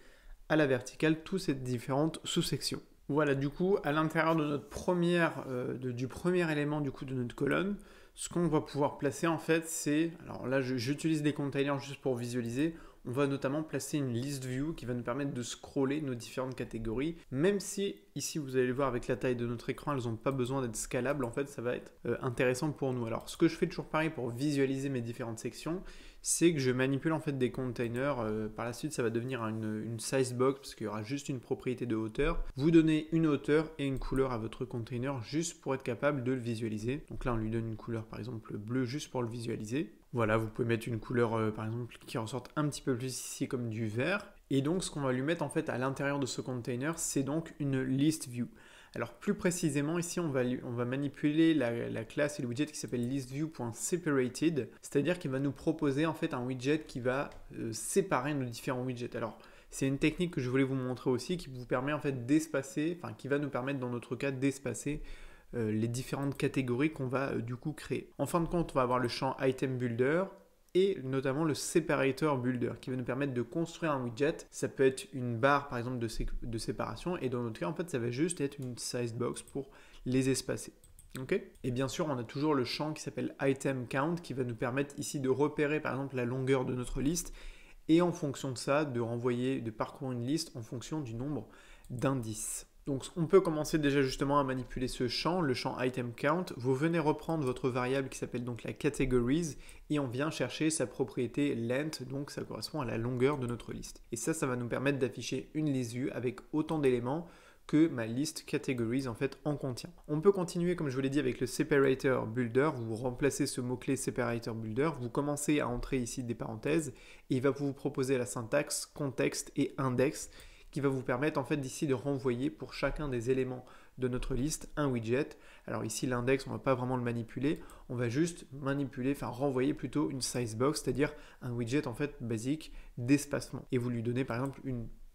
à la verticale toutes ces différentes sous-sections. Voilà, du coup, à l'intérieur de notre du premier élément du coup de notre colonne, ce qu'on va pouvoir placer en fait, c'est, alors là, j'utilise des containers juste pour visualiser. On va notamment placer une list view qui va nous permettre de scroller nos différentes catégories, même si ici vous allez le voir avec la taille de notre écran, elles n'ont pas besoin d'être scalables, en fait ça va être intéressant pour nous. Alors ce que je fais toujours pareil pour visualiser mes différentes sections, c'est que je manipule en fait des containers, par la suite ça va devenir une size box parce qu'il y aura juste une propriété de hauteur. Vous donnez une hauteur et une couleur à votre container juste pour être capable de le visualiser. Donc là on lui donne une couleur par exemple bleu juste pour le visualiser. Voilà, vous pouvez mettre une couleur par exemple qui ressorte un petit peu plus ici comme du vert. Et donc ce qu'on va lui mettre en fait à l'intérieur de ce container, c'est donc une list view. Alors plus précisément ici on va manipuler la classe et le widget qui s'appelle listview.separated, c'est-à-dire qu'il va nous proposer en fait un widget qui va séparer nos différents widgets. Alors c'est une technique que je voulais vous montrer aussi qui vous permet en fait d'espacer, enfin qui va nous permettre dans notre cas d'espacer les différentes catégories qu'on va du coup créer. En fin de compte, on va avoir le champ item builder et notamment le separator builder qui va nous permettre de construire un widget. Ça peut être une barre par exemple de séparation, et dans notre cas en fait ça va juste être une size box pour les espacer. Okay. Et bien sûr on a toujours le champ qui s'appelle item count qui va nous permettre ici de repérer par exemple la longueur de notre liste, et en fonction de ça de parcourir une liste en fonction du nombre d'indices. Donc on peut commencer déjà justement à manipuler ce champ, le champ item count. Vous venez reprendre votre variable qui s'appelle donc la categories, et on vient chercher sa propriété length, donc ça correspond à la longueur de notre liste. Et ça va nous permettre d'afficher une liste vue avec autant d'éléments que ma liste categories en fait en contient. On peut continuer comme je vous l'ai dit avec le separator builder. Vous remplacez ce mot-clé separator builder, vous commencez à entrer ici des parenthèses, et il va vous proposer la syntaxe contexte et index, qui va vous permettre en fait d'ici de renvoyer pour chacun des éléments de notre liste un widget. Alors ici l'index on ne va pas vraiment le manipuler, on va juste renvoyer plutôt une size box, c'est-à-dire un widget en fait basique d'espacement. Et vous lui donnez par exemple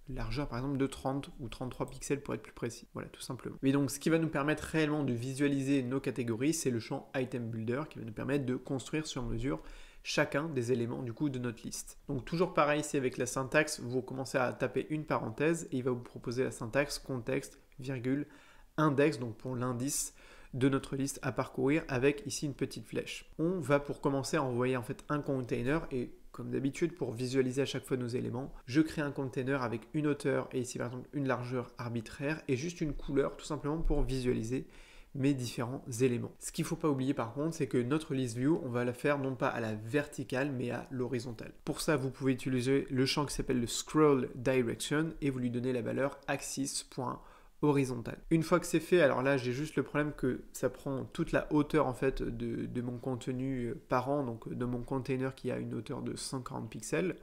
largeur par exemple de 30 ou 33 pixels pour être plus précis. Voilà, tout simplement. Mais donc ce qui va nous permettre réellement de visualiser nos catégories, c'est le champ Item Builder qui va nous permettre de construire sur mesure chacun des éléments du coup de notre liste. Donc toujours pareil ici avec la syntaxe, vous commencez à taper une parenthèse et il va vous proposer la syntaxe contexte, virgule, index, donc pour l'indice de notre liste à parcourir avec ici une petite flèche. On va pour commencer à envoyer en fait un container et comme d'habitude pour visualiser à chaque fois nos éléments, je crée un container avec une hauteur et ici par exemple une largeur arbitraire et juste une couleur tout simplement pour visualiser mes différents éléments. Ce qu'il ne faut pas oublier par contre, c'est que notre list view, on va la faire non pas à la verticale, mais à l'horizontale. Pour ça, vous pouvez utiliser le champ qui s'appelle le scroll direction et vous lui donnez la valeur axis.horizontal. Une fois que c'est fait, alors là, j'ai juste le problème que ça prend toute la hauteur en fait de mon contenu parent, donc de mon container qui a une hauteur de 140 pixels.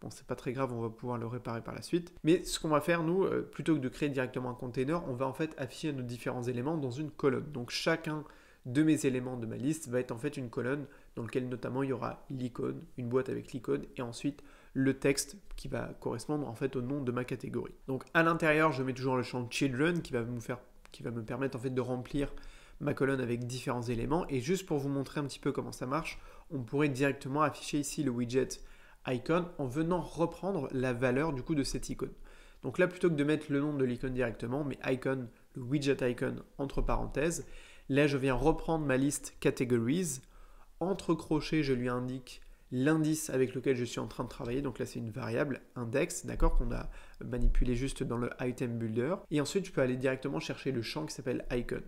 Bon, c'est pas très grave, on va pouvoir le réparer par la suite. Mais ce qu'on va faire, nous, plutôt que de créer directement un container, on va en fait afficher nos différents éléments dans une colonne. Donc chacun de mes éléments de ma liste va être en fait une colonne dans laquelle notamment il y aura l'icône, une boîte avec l'icône, et ensuite le texte qui va correspondre en fait au nom de ma catégorie. Donc à l'intérieur, je mets toujours le champ Children qui va me permettre en fait de remplir ma colonne avec différents éléments. Et juste pour vous montrer un petit peu comment ça marche, on pourrait directement afficher ici le widget icon en venant reprendre la valeur du coup de cette icône. Donc là, plutôt que de mettre le nom de l'icône directement, mais icon, le widget icon entre parenthèses, là je viens reprendre ma liste categories, entre crochets je lui indique l'indice avec lequel je suis en train de travailler, donc là c'est une variable index, d'accord, qu'on a manipulé juste dans le item builder, et ensuite je peux aller directement chercher le champ qui s'appelle icon.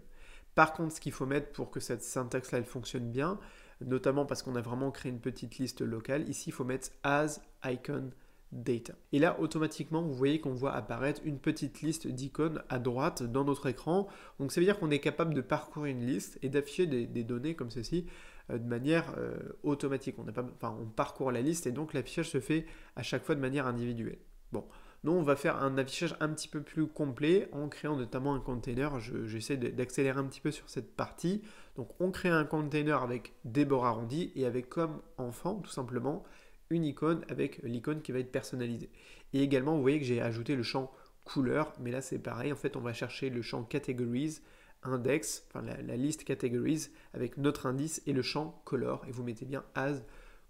Par contre, ce qu'il faut mettre pour que cette syntaxe là elle fonctionne bien, notamment parce qu'on a vraiment créé une petite liste locale, ici il faut mettre as icon data. Et là automatiquement vous voyez qu'on voit apparaître une petite liste d'icônes à droite dans notre écran, donc ça veut dire qu'on est capable de parcourir une liste et d'afficher des données comme ceci de manière automatique. On parcourt la liste et donc l'affichage se fait à chaque fois de manière individuelle. Bon, nous on va faire un affichage un petit peu plus complet en créant notamment un container. J'essaie d'accélérer un petit peu sur cette partie. Donc on crée un container avec des bords arrondis et avec comme enfant tout simplement une icône avec l'icône qui va être personnalisée. Et également vous voyez que j'ai ajouté le champ couleur, mais là c'est pareil, en fait on va chercher le champ categories, index, enfin la liste categories avec notre indice et le champ color et vous mettez bien as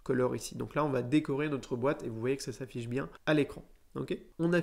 color ici. Donc là on va décorer notre boîte et vous voyez que ça s'affiche bien à l'écran. Okay. On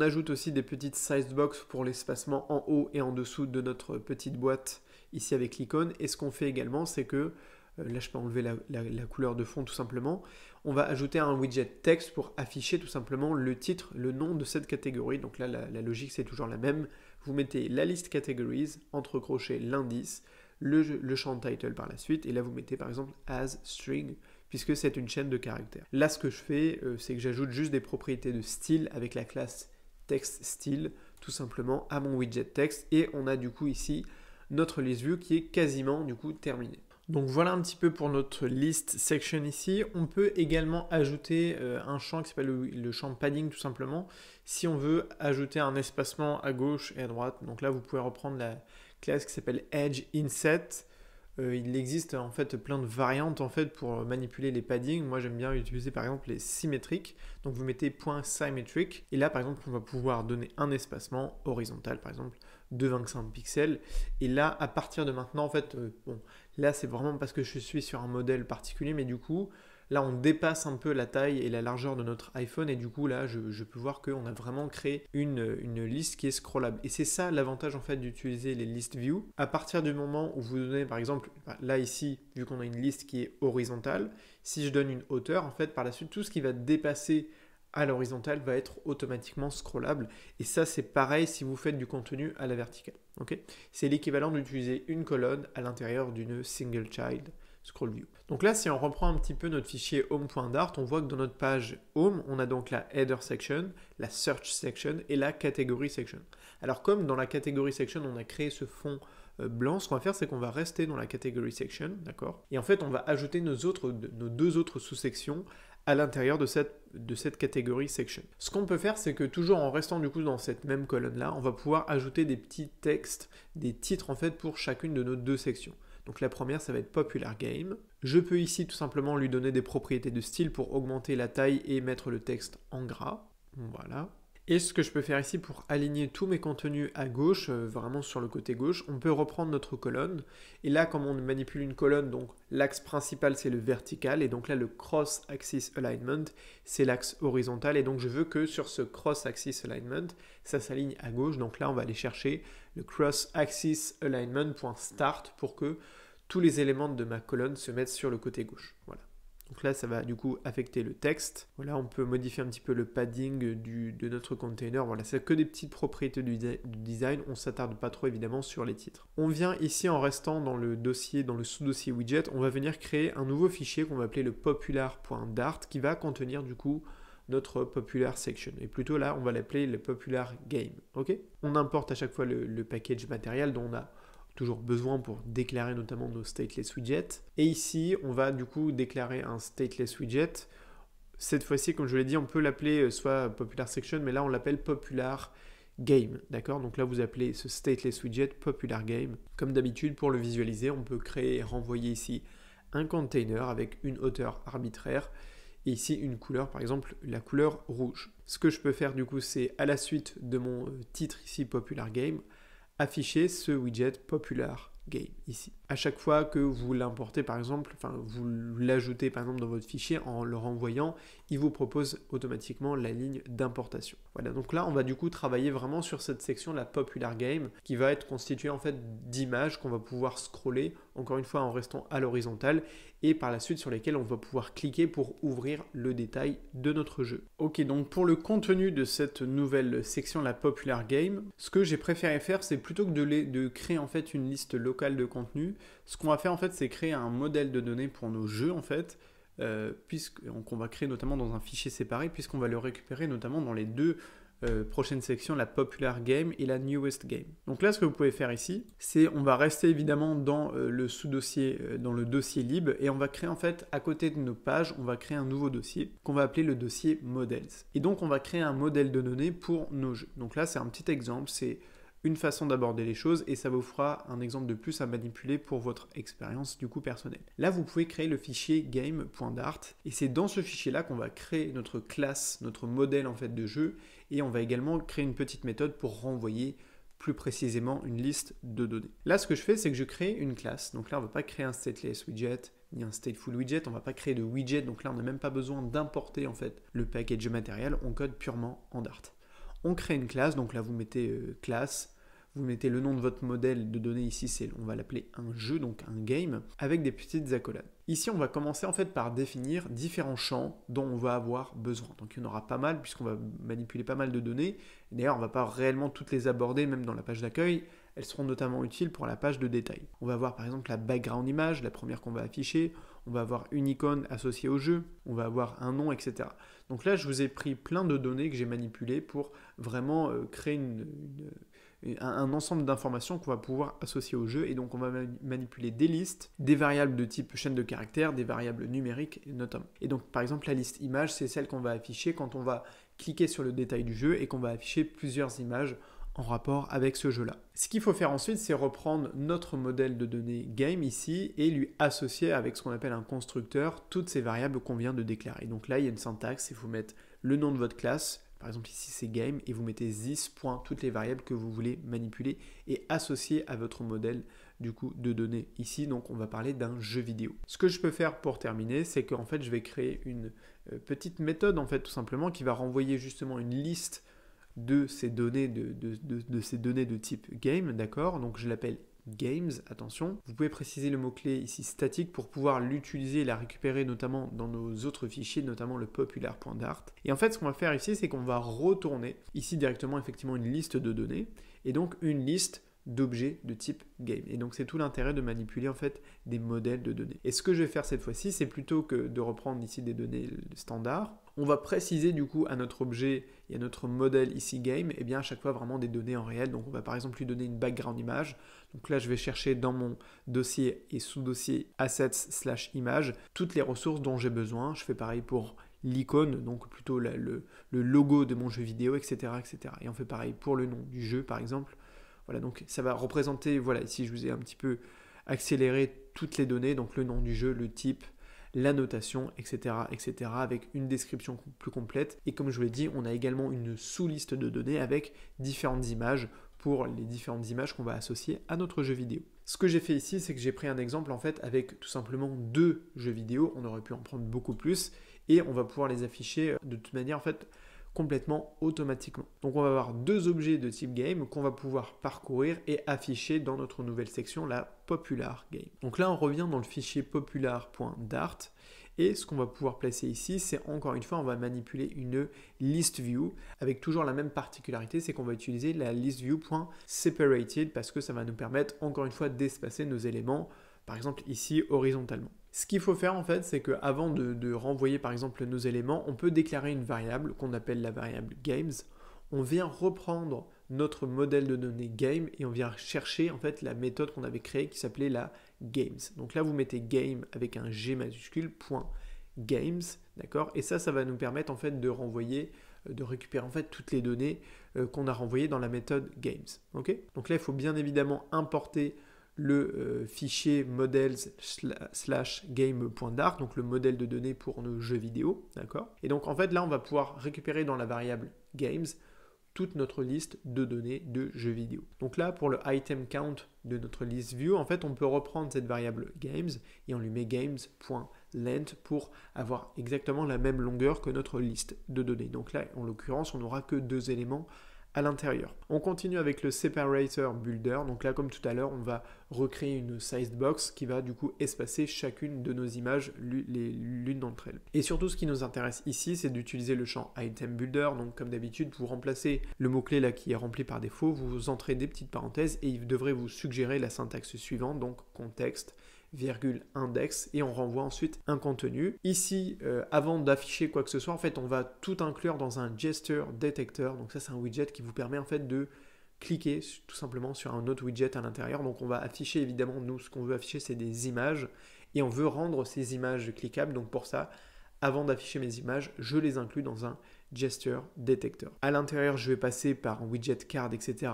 ajoute aussi des petites size box pour l'espacement en haut et en dessous de notre petite boîte ici avec l'icône. Et ce qu'on fait également, c'est que, là je peux enlever la couleur de fond tout simplement, on va ajouter un widget texte pour afficher tout simplement le titre, le nom de cette catégorie. Donc là la logique c'est toujours la même. Vous mettez la liste categories, entre crochets l'indice, le champ title par la suite, et là vous mettez par exemple as string, puisque c'est une chaîne de caractères. Là, ce que je fais, c'est que j'ajoute juste des propriétés de style avec la classe textStyle, tout simplement, à mon widget texte, et on a du coup ici notre list view qui est quasiment du coup terminée. Donc voilà un petit peu pour notre list section ici. On peut également ajouter un champ qui s'appelle le champ padding tout simplement, si on veut ajouter un espacement à gauche et à droite. Donc là, vous pouvez reprendre la classe qui s'appelle Edge Inset. Il existe en fait plein de variantes en fait pour manipuler les paddings. Moi j'aime bien utiliser par exemple les symétriques. Donc vous mettez .symmetric et là par exemple on va pouvoir donner un espacement horizontal par exemple de 25 pixels. Et là à partir de maintenant en fait, bon là c'est vraiment parce que je suis sur un modèle particulier, mais du coup là on dépasse un peu la taille et la largeur de notre iPhone et du coup là je peux voir qu'on a vraiment créé une liste qui est scrollable. Et c'est ça l'avantage en fait d'utiliser les list view. À partir du moment où vous donnez par exemple, là ici vu qu'on a une liste qui est horizontale, si je donne une hauteur en fait par la suite tout ce qui va dépasser à l'horizontale va être automatiquement scrollable. Et ça c'est pareil si vous faites du contenu à la verticale. Okay, c'est l'équivalent d'utiliser une colonne à l'intérieur d'une single child scroll view. Donc là, si on reprend un petit peu notre fichier home.dart, on voit que dans notre page home, on a donc la header section, la search section et la category section. Alors comme dans la category section, on a créé ce fond blanc, ce qu'on va faire, c'est qu'on va rester dans la category section, d'accord? Et en fait, on va ajouter nos deux autres sous-sections à l'intérieur de cette category section. Ce qu'on peut faire, c'est que toujours en restant du coup dans cette même colonne-là, on va pouvoir ajouter des petits textes, des titres en fait pour chacune de nos deux sections. Donc la première, ça va être Popular Game. Je peux ici tout simplement lui donner des propriétés de style pour augmenter la taille et mettre le texte en gras. Voilà. Et ce que je peux faire ici pour aligner tous mes contenus à gauche, vraiment sur le côté gauche, on peut reprendre notre colonne. Et là, comme on manipule une colonne, donc l'axe principal c'est le vertical, et donc là le cross-axis alignment, c'est l'axe horizontal. Et donc je veux que sur ce cross-axis alignment, ça s'aligne à gauche. Donc là, on va aller chercher le cross-axis alignment.start pour que tous les éléments de ma colonne se mettent sur le côté gauche. Voilà. Donc là, ça va du coup affecter le texte. Voilà, on peut modifier un petit peu le padding de notre container. Voilà, c'est que des petites propriétés du design. On ne s'attarde pas trop évidemment sur les titres. On vient ici en restant dans le dossier, dans le sous-dossier widget, on va venir créer un nouveau fichier qu'on va appeler le popular.dart qui va contenir du coup notre popular section. Et plutôt là, on va l'appeler le popular game. Ok ? On importe à chaque fois le package matériel dont on a toujours besoin pour déclarer notamment nos stateless widgets. Et ici, on va du coup déclarer un stateless widget. Cette fois-ci, comme je l'ai dit, on peut l'appeler soit popular section, mais là on l'appelle popular game, d'accord? Donc là, vous appelez ce stateless widget popular game. Comme d'habitude, pour le visualiser, on peut créer et renvoyer ici un container avec une hauteur arbitraire et ici une couleur, par exemple la couleur rouge. Ce que je peux faire du coup, c'est à la suite de mon titre ici popular game, afficher ce widget popular game ici. À chaque fois que vous l'importez par exemple, enfin vous l'ajoutez par exemple dans votre fichier en le renvoyant, il vous propose automatiquement la ligne d'importation. Voilà, donc là on va du coup travailler vraiment sur cette section, la popular game, qui va être constituée en fait d'images qu'on va pouvoir scroller, encore une fois en restant à l'horizontale, et par la suite sur lesquelles on va pouvoir cliquer pour ouvrir le détail de notre jeu. Ok, donc pour le contenu de cette nouvelle section, la popular game, ce que j'ai préféré faire, c'est plutôt que de créer en fait une liste locale de contenu, ce qu'on va faire en fait, c'est créer un modèle de données pour nos jeux en fait, qu'on va créer notamment dans un fichier séparé, puisqu'on va le récupérer notamment dans les deux prochaine section, la popular game et la newest game. Donc là, ce que vous pouvez faire ici, c'est on va rester évidemment dans le sous-dossier, dans le dossier lib, et on va créer en fait, à côté de nos pages, on va créer un nouveau dossier qu'on va appeler le dossier models. Et donc, on va créer un modèle de données pour nos jeux. Donc là, c'est un petit exemple, c'est une façon d'aborder les choses et ça vous fera un exemple de plus à manipuler pour votre expérience du coup personnelle. Là, vous pouvez créer le fichier game.dart et c'est dans ce fichier-là qu'on va créer notre classe, notre modèle en fait de jeu et on va également créer une petite méthode pour renvoyer plus précisément une liste de données. Là, ce que je fais, c'est que je crée une classe. Donc là, on ne va pas créer un stateless widget ni un stateful widget, on ne va pas créer de widget, donc là, on n'a même pas besoin d'importer en fait le package matériel, on code purement en Dart. On crée une classe, donc là vous mettez classe, vous mettez le nom de votre modèle de données ici, on va l'appeler un jeu, donc un game, avec des petites accolades. Ici on va commencer en fait par définir différents champs dont on va avoir besoin. Donc il y en aura pas mal puisqu'on va manipuler pas mal de données. D'ailleurs on ne va pas réellement toutes les aborder même dans la page d'accueil, elles seront notamment utiles pour la page de détail. On va avoir par exemple la background image, la première qu'on va afficher, on va avoir une icône associée au jeu, on va avoir un nom, etc. Donc là, je vous ai pris plein de données que j'ai manipulées pour vraiment créer un ensemble d'informations qu'on va pouvoir associer au jeu. Et donc, on va manipuler des listes, des variables de type chaîne de caractères, des variables numériques notamment. Et donc, par exemple, la liste image, c'est celle qu'on va afficher quand on va cliquer sur le détail du jeu et qu'on va afficher plusieurs images en rapport avec ce jeu-là. Ce qu'il faut faire ensuite, c'est reprendre notre modèle de données game ici et lui associer avec ce qu'on appelle un constructeur toutes ces variables qu'on vient de déclarer. Donc là, il y a une syntaxe, il faut mettre le nom de votre classe, par exemple ici c'est game, et vous mettez this. Toutes les variables que vous voulez manipuler et associer à votre modèle du coup de données ici. Donc on va parler d'un jeu vidéo. Ce que je peux faire pour terminer, c'est qu'en fait je vais créer une petite méthode en fait tout simplement qui va renvoyer justement une liste de ces données de ces données de type game, d'accord? Donc je l'appelle games, attention. Vous pouvez préciser le mot-clé ici statique pour pouvoir l'utiliser et la récupérer notamment dans nos autres fichiers, notamment le popular.dart. Et en fait, ce qu'on va faire ici, c'est qu'on va retourner ici directement effectivement une liste de données et donc une liste d'objets de type game. Et donc c'est tout l'intérêt de manipuler en fait des modèles de données. Et ce que je vais faire cette fois-ci, c'est plutôt que de reprendre ici des données standards, on va préciser du coup à notre objet et à notre modèle ici game, et bien à chaque fois vraiment des données en réel. Donc on va par exemple lui donner une background image. Donc là je vais chercher dans mon dossier et sous-dossier assets/image toutes les ressources dont j'ai besoin. Je fais pareil pour l'icône, donc plutôt le logo de mon jeu vidéo, etc., etc. Et on fait pareil pour le nom du jeu par exemple. Voilà, donc ça va représenter, voilà, ici je vous ai un petit peu accéléré toutes les données, donc le nom du jeu, le type, l'annotation, etc., etc., avec une description plus complète. Et comme je vous l'ai dit, on a également une sous-liste de données avec différentes images pour les différentes images qu'on va associer à notre jeu vidéo. Ce que j'ai fait ici, c'est que j'ai pris un exemple en fait avec tout simplement 2 jeux vidéo, on aurait pu en prendre beaucoup plus, et on va pouvoir les afficher de toute manière en fait complètement automatiquement. Donc on va avoir 2 objets de type game qu'on va pouvoir parcourir et afficher dans notre nouvelle section, la popular game. Donc là on revient dans le fichier popular.dart et ce qu'on va pouvoir placer ici, c'est encore une fois, on va manipuler une list view avec toujours la même particularité, c'est qu'on va utiliser la list view.separated parce que ça va nous permettre encore une fois d'espacer nos éléments, par exemple ici horizontalement. Ce qu'il faut faire en fait, c'est qu'avant de renvoyer par exemple nos éléments, on peut déclarer une variable qu'on appelle la variable games. On vient reprendre notre modèle de données game et on vient chercher en fait la méthode qu'on avait créée qui s'appelait la games. Donc là vous mettez game avec un G majuscule point games, d'accord, et ça va nous permettre en fait de renvoyer, de récupérer en fait toutes les données qu'on a renvoyées dans la méthode games. Ok, donc là il faut bien évidemment importer le fichier models/game.dart, donc le modèle de données pour nos jeux vidéo, d'accord. Et donc en fait là on va pouvoir récupérer dans la variable games toute notre liste de données de jeux vidéo. Donc là pour le item count de notre list view, en fait on peut reprendre cette variable games et on lui met games.length pour avoir exactement la même longueur que notre liste de données. Donc là en l'occurrence on n'aura que 2 éléments à l'intérieur. On continue avec le separator builder. Donc là, comme tout à l'heure, on va recréer une sized box qui va du coup espacer chacune de nos images l'une d'entre elles. Et surtout, ce qui nous intéresse ici, c'est d'utiliser le champ item builder. Donc comme d'habitude, vous remplacez le mot-clé là qui est rempli par défaut, vous entrez des petites parenthèses et il devrait vous suggérer la syntaxe suivante, donc contexte, virgule index, et on renvoie ensuite un contenu. Ici, avant d'afficher quoi que ce soit, en fait, on va tout inclure dans un gesture detector. Donc ça, c'est un widget qui vous permet en fait de cliquer tout simplement sur un autre widget à l'intérieur. Donc on va afficher évidemment, nous, ce qu'on veut afficher, c'est des images, et on veut rendre ces images cliquables. Donc pour ça, avant d'afficher mes images, je les inclus dans un gesture detector. À l'intérieur, je vais passer par un widget card, etc.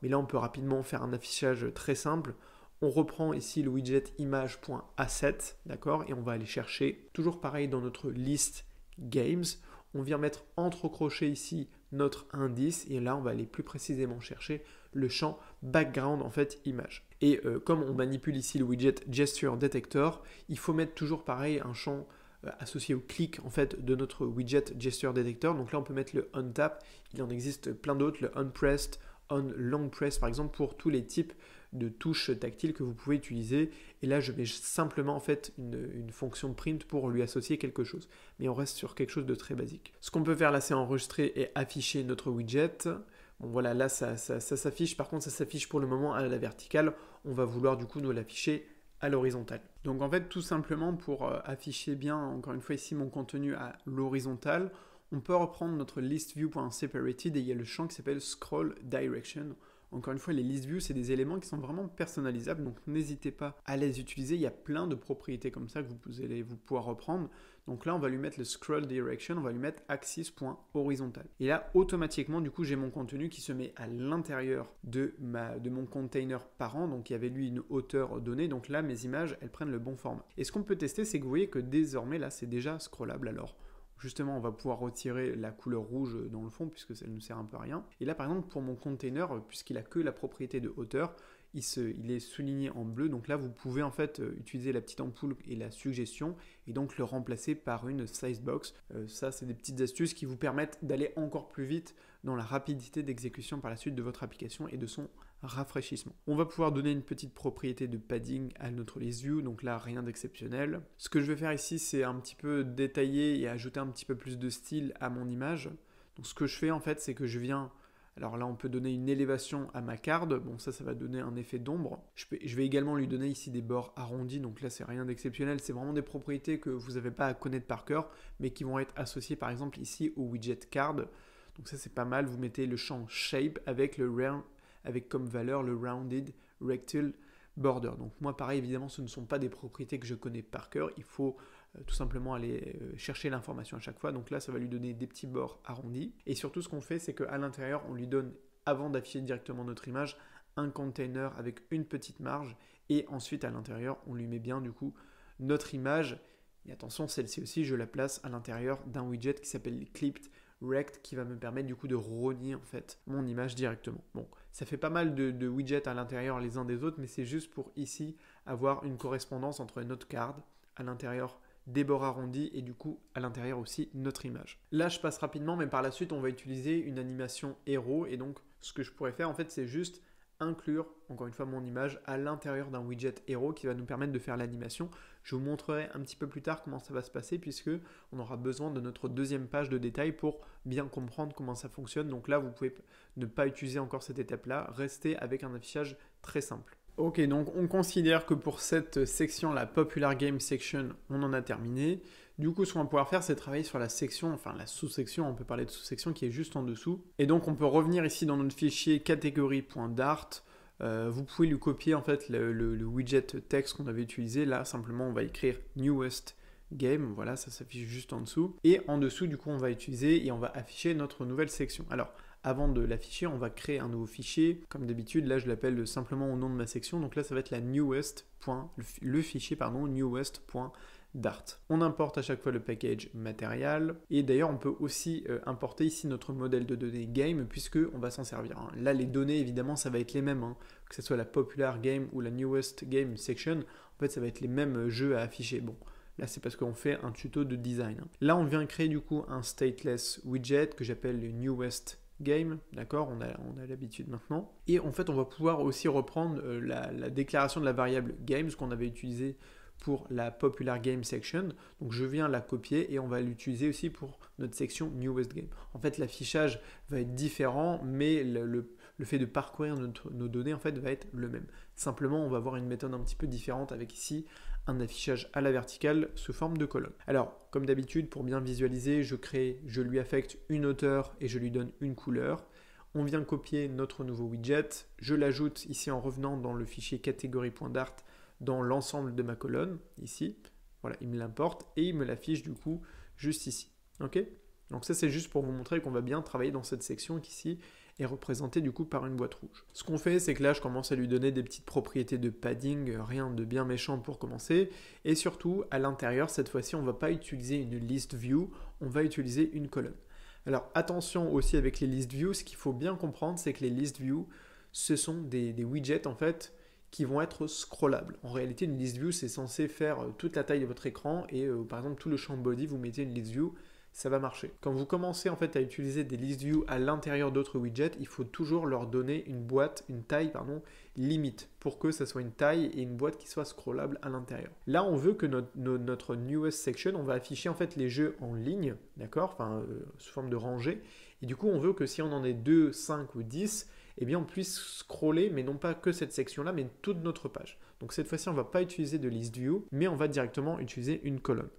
Mais là, on peut rapidement faire un affichage très simple. On reprend ici le widget image.asset, d'accord, et on va aller chercher, toujours pareil dans notre liste games, on vient mettre entre crochets ici notre indice, et là on va aller plus précisément chercher le champ background en fait image. Et comme on manipule ici le widget gesture detector, il faut mettre toujours pareil un champ associé au clic en fait de notre widget gesture detector. Donc là on peut mettre le on tap, il en existe plein d'autres, le on pressed, on long press par exemple pour tous les types de touches tactiles que vous pouvez utiliser. Et là, je mets simplement en fait une fonction print pour lui associer quelque chose. Mais on reste sur quelque chose de très basique. Ce qu'on peut faire là, c'est enregistrer et afficher notre widget. Bon voilà, là, ça s'affiche. Par contre, ça s'affiche pour le moment à la verticale. On va vouloir du coup nous l'afficher à l'horizontale. Donc en fait, tout simplement pour afficher bien, encore une fois ici, mon contenu à l'horizontale, on peut reprendre notre listview.separated et il y a le champ qui s'appelle scroll direction. Encore une fois, les list views, c'est des éléments qui sont vraiment personnalisables, donc n'hésitez pas à les utiliser. Il y a plein de propriétés comme ça que vous allez pouvoir reprendre. Donc là, on va lui mettre le scroll direction, on va lui mettre axis.horizontal. Et là, automatiquement, du coup, j'ai mon contenu qui se met à l'intérieur de mon container parent. Donc il y avait lui une hauteur donnée. Donc là, mes images, elles prennent le bon format. Et ce qu'on peut tester, c'est que vous voyez que désormais, là, c'est déjà scrollable. Alors, justement, on va pouvoir retirer la couleur rouge dans le fond puisque ça ne nous sert un peu à rien. Et là, par exemple, pour mon container, puisqu'il a que la propriété de hauteur, il est souligné en bleu. Donc là, vous pouvez en fait utiliser la petite ampoule et la suggestion et donc le remplacer par une size box. Ça, c'est des petites astuces qui vous permettent d'aller encore plus vite dans la rapidité d'exécution par la suite de votre application et de son rafraîchissement. On va pouvoir donner une petite propriété de padding à notre list view, donc là rien d'exceptionnel. Ce que je vais faire ici, c'est un petit peu détailler et ajouter un petit peu plus de style à mon image. Donc ce que je fais en fait, c'est que je viens, alors là on peut donner une élévation à ma carte, bon ça va donner un effet d'ombre. Je vais également lui donner ici des bords arrondis, donc là c'est rien d'exceptionnel, c'est vraiment des propriétés que vous n'avez pas à connaître par cœur, mais qui vont être associées par exemple ici au widget card. Donc ça c'est pas mal, vous mettez le champ shape avec comme valeur le rounded rectangle border. Donc moi pareil, évidemment ce ne sont pas des propriétés que je connais par cœur, il faut tout simplement aller chercher l'information à chaque fois. Donc là ça va lui donner des petits bords arrondis. Et surtout ce qu'on fait, c'est qu'à l'intérieur on lui donne, avant d'afficher directement notre image, un container avec une petite marge, et ensuite à l'intérieur on lui met bien du coup notre image Et attention, celle-ci aussi, je la place à l'intérieur d'un widget qui s'appelle Clipped Rect, qui va me permettre du coup de relier en fait mon image directement. Bon, ça fait pas mal de widgets à l'intérieur les uns des autres, mais c'est juste pour ici avoir une correspondance entre notre card à l'intérieur des bords arrondis et du coup à l'intérieur aussi notre image. Là je passe rapidement, mais par la suite on va utiliser une animation héros, et donc ce que je pourrais faire en fait c'est juste inclure encore une fois mon image à l'intérieur d'un widget héros qui va nous permettre de faire l'animation. Je vous montrerai un petit peu plus tard comment ça va se passer, puisque on aura besoin de notre deuxième page de détail pour bien comprendre comment ça fonctionne. Donc là vous pouvez ne pas utiliser encore cette étape là, restez avec un affichage très simple. Ok, donc on considère que pour cette section, la Popular Game Section, on en a terminé. Du coup, ce qu'on va pouvoir faire, c'est travailler sur la section, enfin la sous-section, on peut parler de sous-section qui est juste en dessous. Et donc on peut revenir ici dans notre fichier catégorie.dart. Vous pouvez lui copier en fait le widget texte qu'on avait utilisé. Là, simplement, on va écrire Newest Game. Voilà, ça s'affiche juste en dessous. Et en dessous, du coup, on va utiliser et on va afficher notre nouvelle section. Alors, avant de l'afficher, on va créer un nouveau fichier. Comme d'habitude, là, je l'appelle simplement au nom de ma section. Donc là, ça va être la newest. Le fichier, pardon, newest.dart. On importe à chaque fois le package material. Et d'ailleurs, on peut aussi importer ici notre modèle de données game, puisque on va s'en servir. Hein. Là, les données, évidemment, ça va être les mêmes. Hein. Que ce soit la popular game ou la newest game section, en fait, ça va être les mêmes jeux à afficher. Bon. Là, c'est parce qu'on fait un tuto de design. Hein. Là, on vient créer du coup un stateless widget que j'appelle le newest game, d'accord, on a l'habitude maintenant. Et en fait, on va pouvoir aussi reprendre la déclaration de la variable game, ce qu'on avait utilisé pour la popular game section. Donc je viens la copier et on va l'utiliser aussi pour notre section newest game. En fait, l'affichage va être différent, mais le fait de parcourir nos données en fait va être le même. Simplement, on va avoir une méthode un petit peu différente avec ici un affichage à la verticale sous forme de colonne. Alors, comme d'habitude, pour bien visualiser, je lui affecte une hauteur et je lui donne une couleur. On vient copier notre nouveau widget, je l'ajoute ici en revenant dans le fichier catégorie.dart dans l'ensemble de ma colonne, ici. Voilà, il me l'importe et il me l'affiche du coup juste ici. Ok ? Donc ça, c'est juste pour vous montrer qu'on va bien travailler dans cette section qui ici est représentée du coup par une boîte rouge. Ce qu'on fait, c'est que là, je commence à lui donner des petites propriétés de padding, rien de bien méchant pour commencer. Et surtout, à l'intérieur, cette fois-ci, on ne va pas utiliser une list view, on va utiliser une colonne. Alors attention aussi avec les list view, ce qu'il faut bien comprendre, c'est que les list view, ce sont des widgets en fait qui vont être scrollables. En réalité, une list view, c'est censé faire toute la taille de votre écran et par exemple, tout le champ body, vous mettez une list view, ça va marcher. Quand vous commencez en fait à utiliser des list view à l'intérieur d'autres widgets, il faut toujours leur donner une taille limite pour que ça soit une taille et une boîte qui soit scrollable à l'intérieur. Là, on veut que notre newest section, on va afficher en fait les jeux en ligne, d'accord, sous forme de rangée. Et du coup, on veut que si on en est 2, 5 ou 10, eh bien on puisse scroller, mais non pas que cette section-là, mais toute notre page. Donc cette fois-ci, on ne va pas utiliser de list view, mais on va directement utiliser une colonne.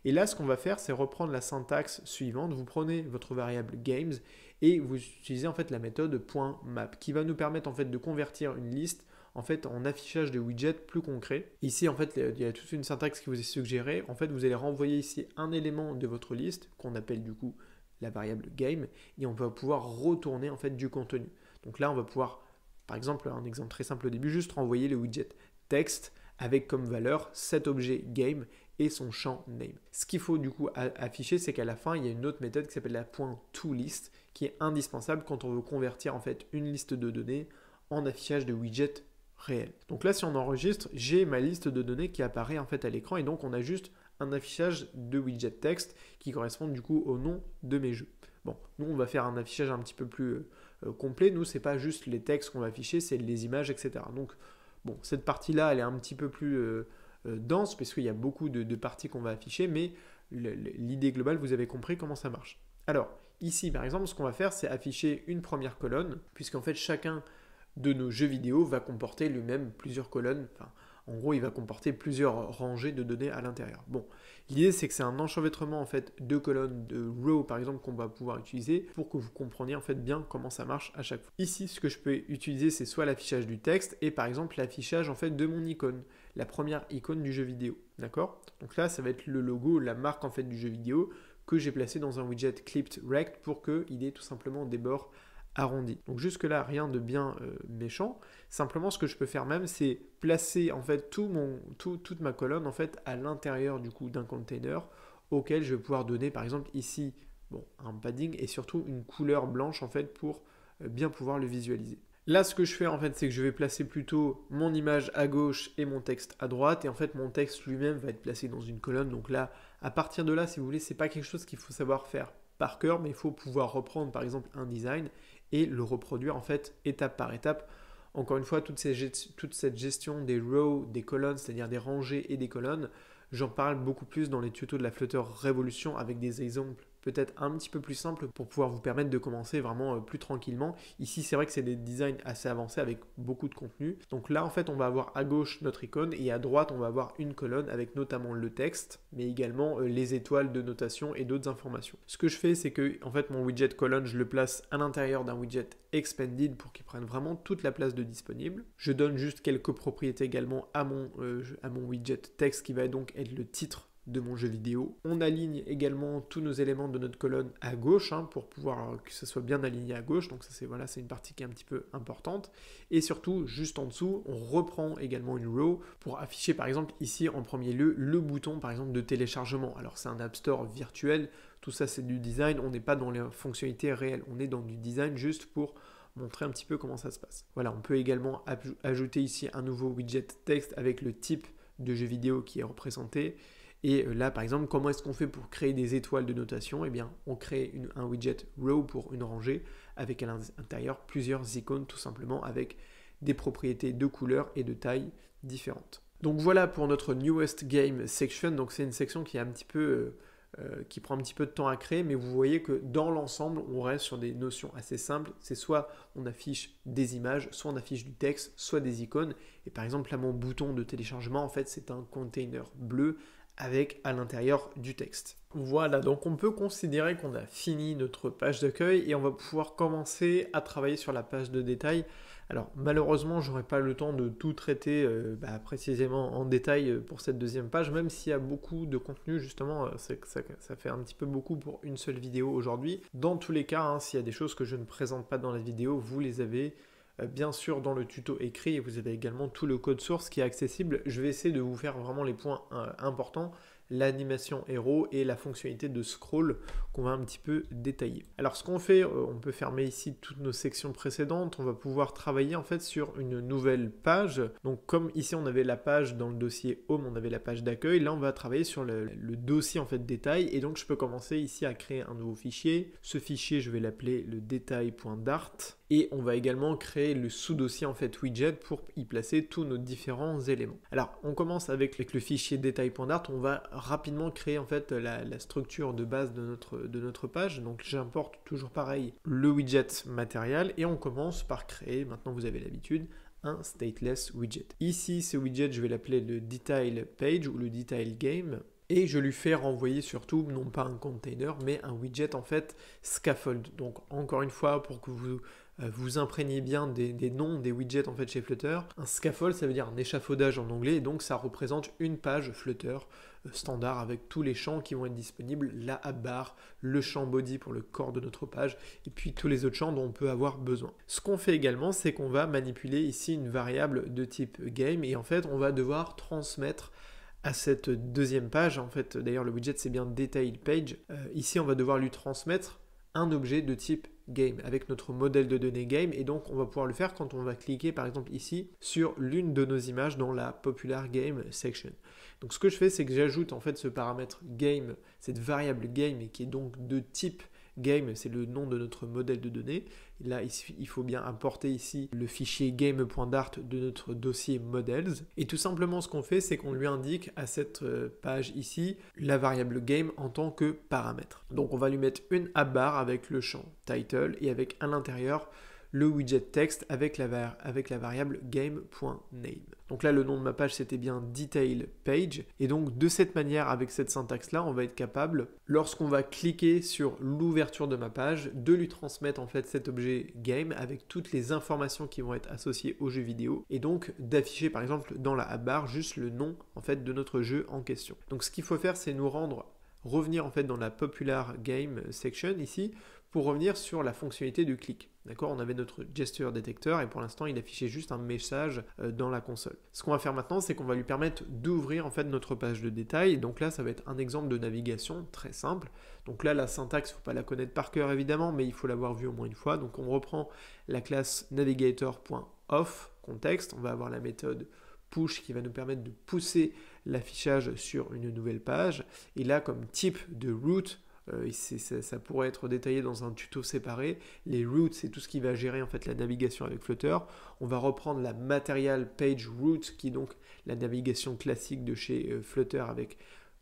Et là, ce qu'on va faire, c'est reprendre la syntaxe suivante. Vous prenez votre variable games et vous utilisez en fait la méthode .map qui va nous permettre en fait de convertir une liste en fait en affichage de widgets plus concret. Ici, en fait, il y a toute une syntaxe qui vous est suggérée. En fait, vous allez renvoyer ici un élément de votre liste qu'on appelle du coup la variable game et on va pouvoir retourner en fait du contenu. Donc là, on va pouvoir, par exemple, un exemple très simple au début, juste renvoyer le widget texte avec comme valeur cet objet game et son champ name. Ce qu'il faut du coup afficher, c'est qu'à la fin, il y a une autre méthode qui s'appelle la .toList qui est indispensable quand on veut convertir en fait une liste de données en affichage de widget réel. Donc là, si on enregistre, j'ai ma liste de données qui apparaît en fait à l'écran et donc on a juste un affichage de widget texte qui correspond du coup au nom de mes jeux. Bon, nous on va faire un affichage un petit peu plus complet. Nous, c'est pas juste les textes qu'on va afficher, c'est les images, etc. Donc, bon, cette partie-là, elle est un petit peu plus dense, parce qu'il y a beaucoup de parties qu'on va afficher, mais l'idée globale, vous avez compris comment ça marche. Alors, ici, par exemple, ce qu'on va faire, c'est afficher une première colonne, puisqu'en fait, chacun de nos jeux vidéo va comporter lui-même plusieurs colonnes. Enfin, en gros, il va comporter plusieurs rangées de données à l'intérieur. Bon, l'idée, c'est que c'est un enchevêtrement en fait de colonnes, de rows par exemple, qu'on va pouvoir utiliser pour que vous compreniez en fait bien comment ça marche à chaque fois. Ici, ce que je peux utiliser, c'est soit l'affichage du texte et par exemple l'affichage en fait de mon icône, la première icône du jeu vidéo, d'accord? Donc là, ça va être le logo, la marque en fait du jeu vidéo que j'ai placé dans un widget Clipped Rect pour qu'il ait tout simplement des bords arrondi. Donc jusque là, rien de bien méchant. Simplement, ce que je peux faire même, c'est placer en fait toute ma colonne en fait à l'intérieur du coup d'un container auquel je vais pouvoir donner par exemple ici un padding et surtout une couleur blanche en fait pour bien pouvoir le visualiser. Là, ce que je fais en fait, c'est que je vais placer plutôt mon image à gauche et mon texte à droite. Et en fait, mon texte lui-même va être placé dans une colonne. Donc là, à partir de là, si vous voulez, c'est pas quelque chose qu'il faut savoir faire par cœur, mais il faut pouvoir reprendre par exemple un design et le reproduire en fait étape par étape. Encore une fois, toute cette gestion des rows, des colonnes, c'est-à-dire des rangées et des colonnes, j'en parle beaucoup plus dans les tutos de la Flutter Révolution avec des exemples peut-être un petit peu plus simples pour pouvoir vous permettre de commencer vraiment plus tranquillement. Ici, c'est vrai que c'est des designs assez avancés avec beaucoup de contenu. Donc là, en fait, on va avoir à gauche notre icône et à droite, on va avoir une colonne avec notamment le texte, mais également les étoiles de notation et d'autres informations. Ce que je fais, c'est que en fait, mon widget colonne, je le place à l'intérieur d'un widget expanded pour qu'il prenne vraiment toute la place de disponible. Je donne juste quelques propriétés également à mon widget texte qui va donc être le titre de mon jeu vidéo. On aligne également tous nos éléments de notre colonne à gauche pour pouvoir que ça soit bien aligné à gauche. Donc ça c'est une partie qui est un petit peu importante. Et surtout, juste en dessous, on reprend également une row pour afficher par exemple ici en premier lieu le bouton par exemple de téléchargement. Alors c'est un App Store virtuel, tout ça c'est du design, on n'est pas dans les fonctionnalités réelles, on est dans du design juste pour montrer un petit peu comment ça se passe. Voilà, on peut également ajouter ici un nouveau widget texte avec le type de jeu vidéo qui est représenté. Et là, par exemple, comment est-ce qu'on fait pour créer des étoiles de notation? Eh bien, on crée un widget row pour une rangée avec à l'intérieur plusieurs icônes tout simplement avec des propriétés de couleurs et de taille différentes. Donc voilà pour notre newest game section. Donc c'est une section qui est un petit peu qui prend un petit peu de temps à créer, mais vous voyez que dans l'ensemble, on reste sur des notions assez simples. C'est soit on affiche des images, soit on affiche du texte, soit des icônes. Et par exemple, là, mon bouton de téléchargement, en fait, c'est un container bleu avec à l'intérieur du texte. Voilà, donc on peut considérer qu'on a fini notre page d'accueil et on va pouvoir commencer à travailler sur la page de détail. Alors malheureusement, j'aurai pas le temps de tout traiter précisément en détail pour cette deuxième page, même s'il y a beaucoup de contenu, justement, ça fait un petit peu beaucoup pour une seule vidéo aujourd'hui. Dans tous les cas, s'il y a des choses que je ne présente pas dans la vidéo, vous les avez bien sûr dans le tuto écrit et vous avez également tout le code source qui est accessible. Je vais essayer de vous faire vraiment les points importants, l'animation héros et la fonctionnalité de scroll qu'on va un petit peu détailler. Alors ce qu'on fait, on peut fermer ici toutes nos sections précédentes, on va pouvoir travailler en fait sur une nouvelle page. Donc comme ici on avait la page dans le dossier home, on avait la page d'accueil, là on va travailler sur le dossier en fait détail et donc je peux commencer ici à créer un nouveau fichier. Ce fichier je vais l'appeler le détail.dart et on va également créer le sous-dossier en fait widget pour y placer tous nos différents éléments. Alors on commence avec le fichier détail.dart, on va rapidement créer en fait la structure de base de notre page. Donc j'importe toujours pareil le widget matériel et on commence par créer, maintenant vous avez l'habitude, un stateless widget. Ici ce widget je vais l'appeler le detail page ou le detail game. Et je lui fais renvoyer surtout, non pas un container, mais un widget en fait scaffold. Donc encore une fois, pour que vous imprégniez bien des noms des widgets en fait chez Flutter, un scaffold ça veut dire un échafaudage en anglais, et donc ça représente une page Flutter standard avec tous les champs qui vont être disponibles, la app bar, le champ body pour le corps de notre page, et puis tous les autres champs dont on peut avoir besoin. Ce qu'on fait également, c'est qu'on va manipuler ici une variable de type game, et en fait on va devoir transmettre à cette deuxième page, en fait d'ailleurs le widget c'est bien detail page, ici on va devoir lui transmettre un objet de type game avec notre modèle de données game, et donc on va pouvoir le faire quand on va cliquer par exemple ici sur l'une de nos images dans la popular game section. Donc ce que je fais c'est que j'ajoute en fait ce paramètre game, cette variable game qui est donc de type game, c'est le nom de notre modèle de données. Et là, il faut bien importer ici le fichier game.dart de notre dossier models. Et tout simplement, ce qu'on fait, c'est qu'on lui indique à cette page ici la variable game en tant que paramètre. Donc, on va lui mettre une app bar avec le champ title et avec à l'intérieur le widget texte avec la variable game.name. Donc là, le nom de ma page, c'était bien detail page. Et donc, de cette manière, avec cette syntaxe-là, on va être capable, lorsqu'on va cliquer sur l'ouverture de ma page, de lui transmettre en fait cet objet game avec toutes les informations qui vont être associées au jeu vidéo. Et donc, d'afficher par exemple dans la app bar juste le nom en fait de notre jeu en question. Donc, ce qu'il faut faire, c'est nous rendre revenir en fait dans la Popular Game section ici, pour revenir sur la fonctionnalité de clic. D'accord, on avait notre gesture détecteur et pour l'instant il affichait juste un message dans la console. Ce qu'on va faire maintenant, c'est qu'on va lui permettre d'ouvrir en fait notre page de détail. Donc là, ça va être un exemple de navigation très simple. Donc là, la syntaxe, il ne faut pas la connaître par cœur évidemment, mais il faut l'avoir vue au moins une fois. Donc on reprend la classe navigator.off contexte. On va avoir la méthode push qui va nous permettre de pousser l'affichage sur une nouvelle page. Et là, comme type de route, ça pourrait être détaillé dans un tuto séparé. Les routes, c'est tout ce qui va gérer en fait la navigation avec Flutter. On va reprendre la Material Page Route, qui est donc la navigation classique de chez Flutter avec,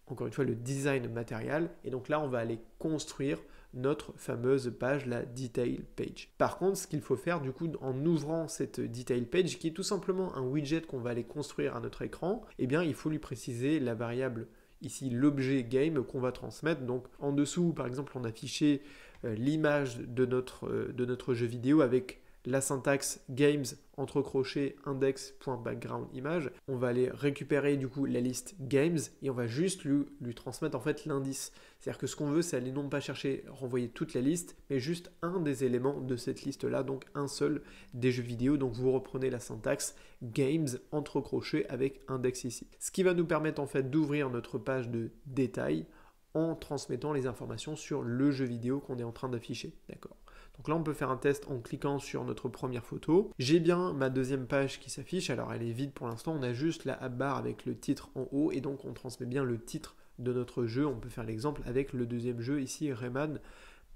encore une fois, le design matériel. Et donc là, on va aller construire notre fameuse page, la Detail Page. Par contre, ce qu'il faut faire du coup en ouvrant cette Detail Page, qui est tout simplement un widget qu'on va aller construire à notre écran, eh bien, il faut lui préciser la variable ici l'objet game qu'on va transmettre. Donc en dessous, par exemple, on a affiché l'image de notre jeu vidéo avec la syntaxe games entre crochets index.background image. On va aller récupérer du coup la liste games et on va juste lui transmettre en fait l'indice. C'est-à-dire que ce qu'on veut, c'est aller non pas chercher, renvoyer toute la liste, mais juste un des éléments de cette liste-là, donc un seul des jeux vidéo. Donc vous reprenez la syntaxe games entre crochets avec index ici. Ce qui va nous permettre en fait d'ouvrir notre page de détail en transmettant les informations sur le jeu vidéo qu'on est en train d'afficher. D'accord. Donc là, on peut faire un test en cliquant sur notre première photo. J'ai bien ma deuxième page qui s'affiche. Alors, elle est vide pour l'instant. On a juste la barre avec le titre en haut et donc on transmet bien le titre de notre jeu. On peut faire l'exemple avec le deuxième jeu ici, Rayman,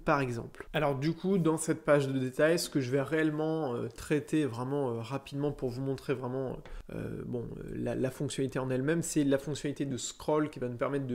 par exemple. Alors du coup, dans cette page de détail, ce que je vais réellement traiter vraiment rapidement pour vous montrer vraiment la fonctionnalité en elle-même, c'est la fonctionnalité de scroll qui va nous permettre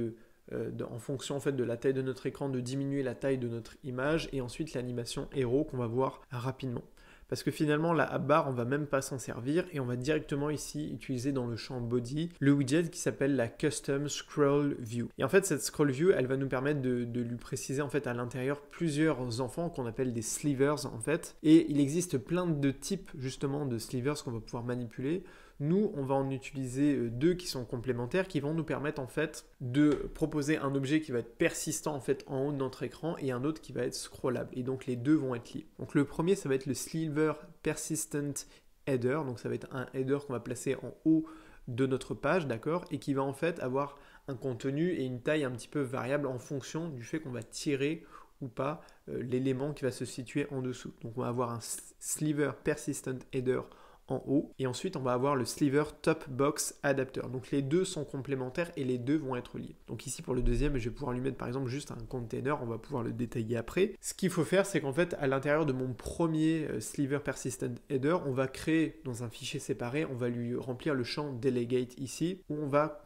en fonction en fait, de la taille de notre écran, de diminuer la taille de notre image, et ensuite l'animation héros qu'on va voir rapidement. Parce que finalement, la bar, on va même pas s'en servir, et on va directement ici utiliser dans le champ body le widget qui s'appelle la Custom Scroll View. Et en fait, cette Scroll View, elle va nous permettre de lui préciser en fait à l'intérieur plusieurs enfants qu'on appelle des slivers en fait. Et il existe plein de types justement de slivers qu'on va pouvoir manipuler. Nous, on va en utiliser deux qui sont complémentaires, qui vont nous permettre en fait de proposer un objet qui va être persistant en fait en haut de notre écran et un autre qui va être scrollable. Et donc les deux vont être liés. Donc le premier, ça va être le Sliver Persistent Header. Donc ça va être un header qu'on va placer en haut de notre page, d'accord, et qui va en fait avoir un contenu et une taille un petit peu variable en fonction du fait qu'on va tirer ou pas l'élément qui va se situer en dessous. Donc on va avoir un Sliver Persistent Header en haut, et ensuite on va avoir le Sliver Top Box Adapter. Donc les deux sont complémentaires et les deux vont être liés. Donc ici pour le deuxième, je vais pouvoir lui mettre par exemple juste un container, on va pouvoir le détailler après. Ce qu'il faut faire, c'est qu'en fait à l'intérieur de mon premier Sliver Persistent Header, on va créer dans un fichier séparé, on va lui remplir le champ Delegate ici, où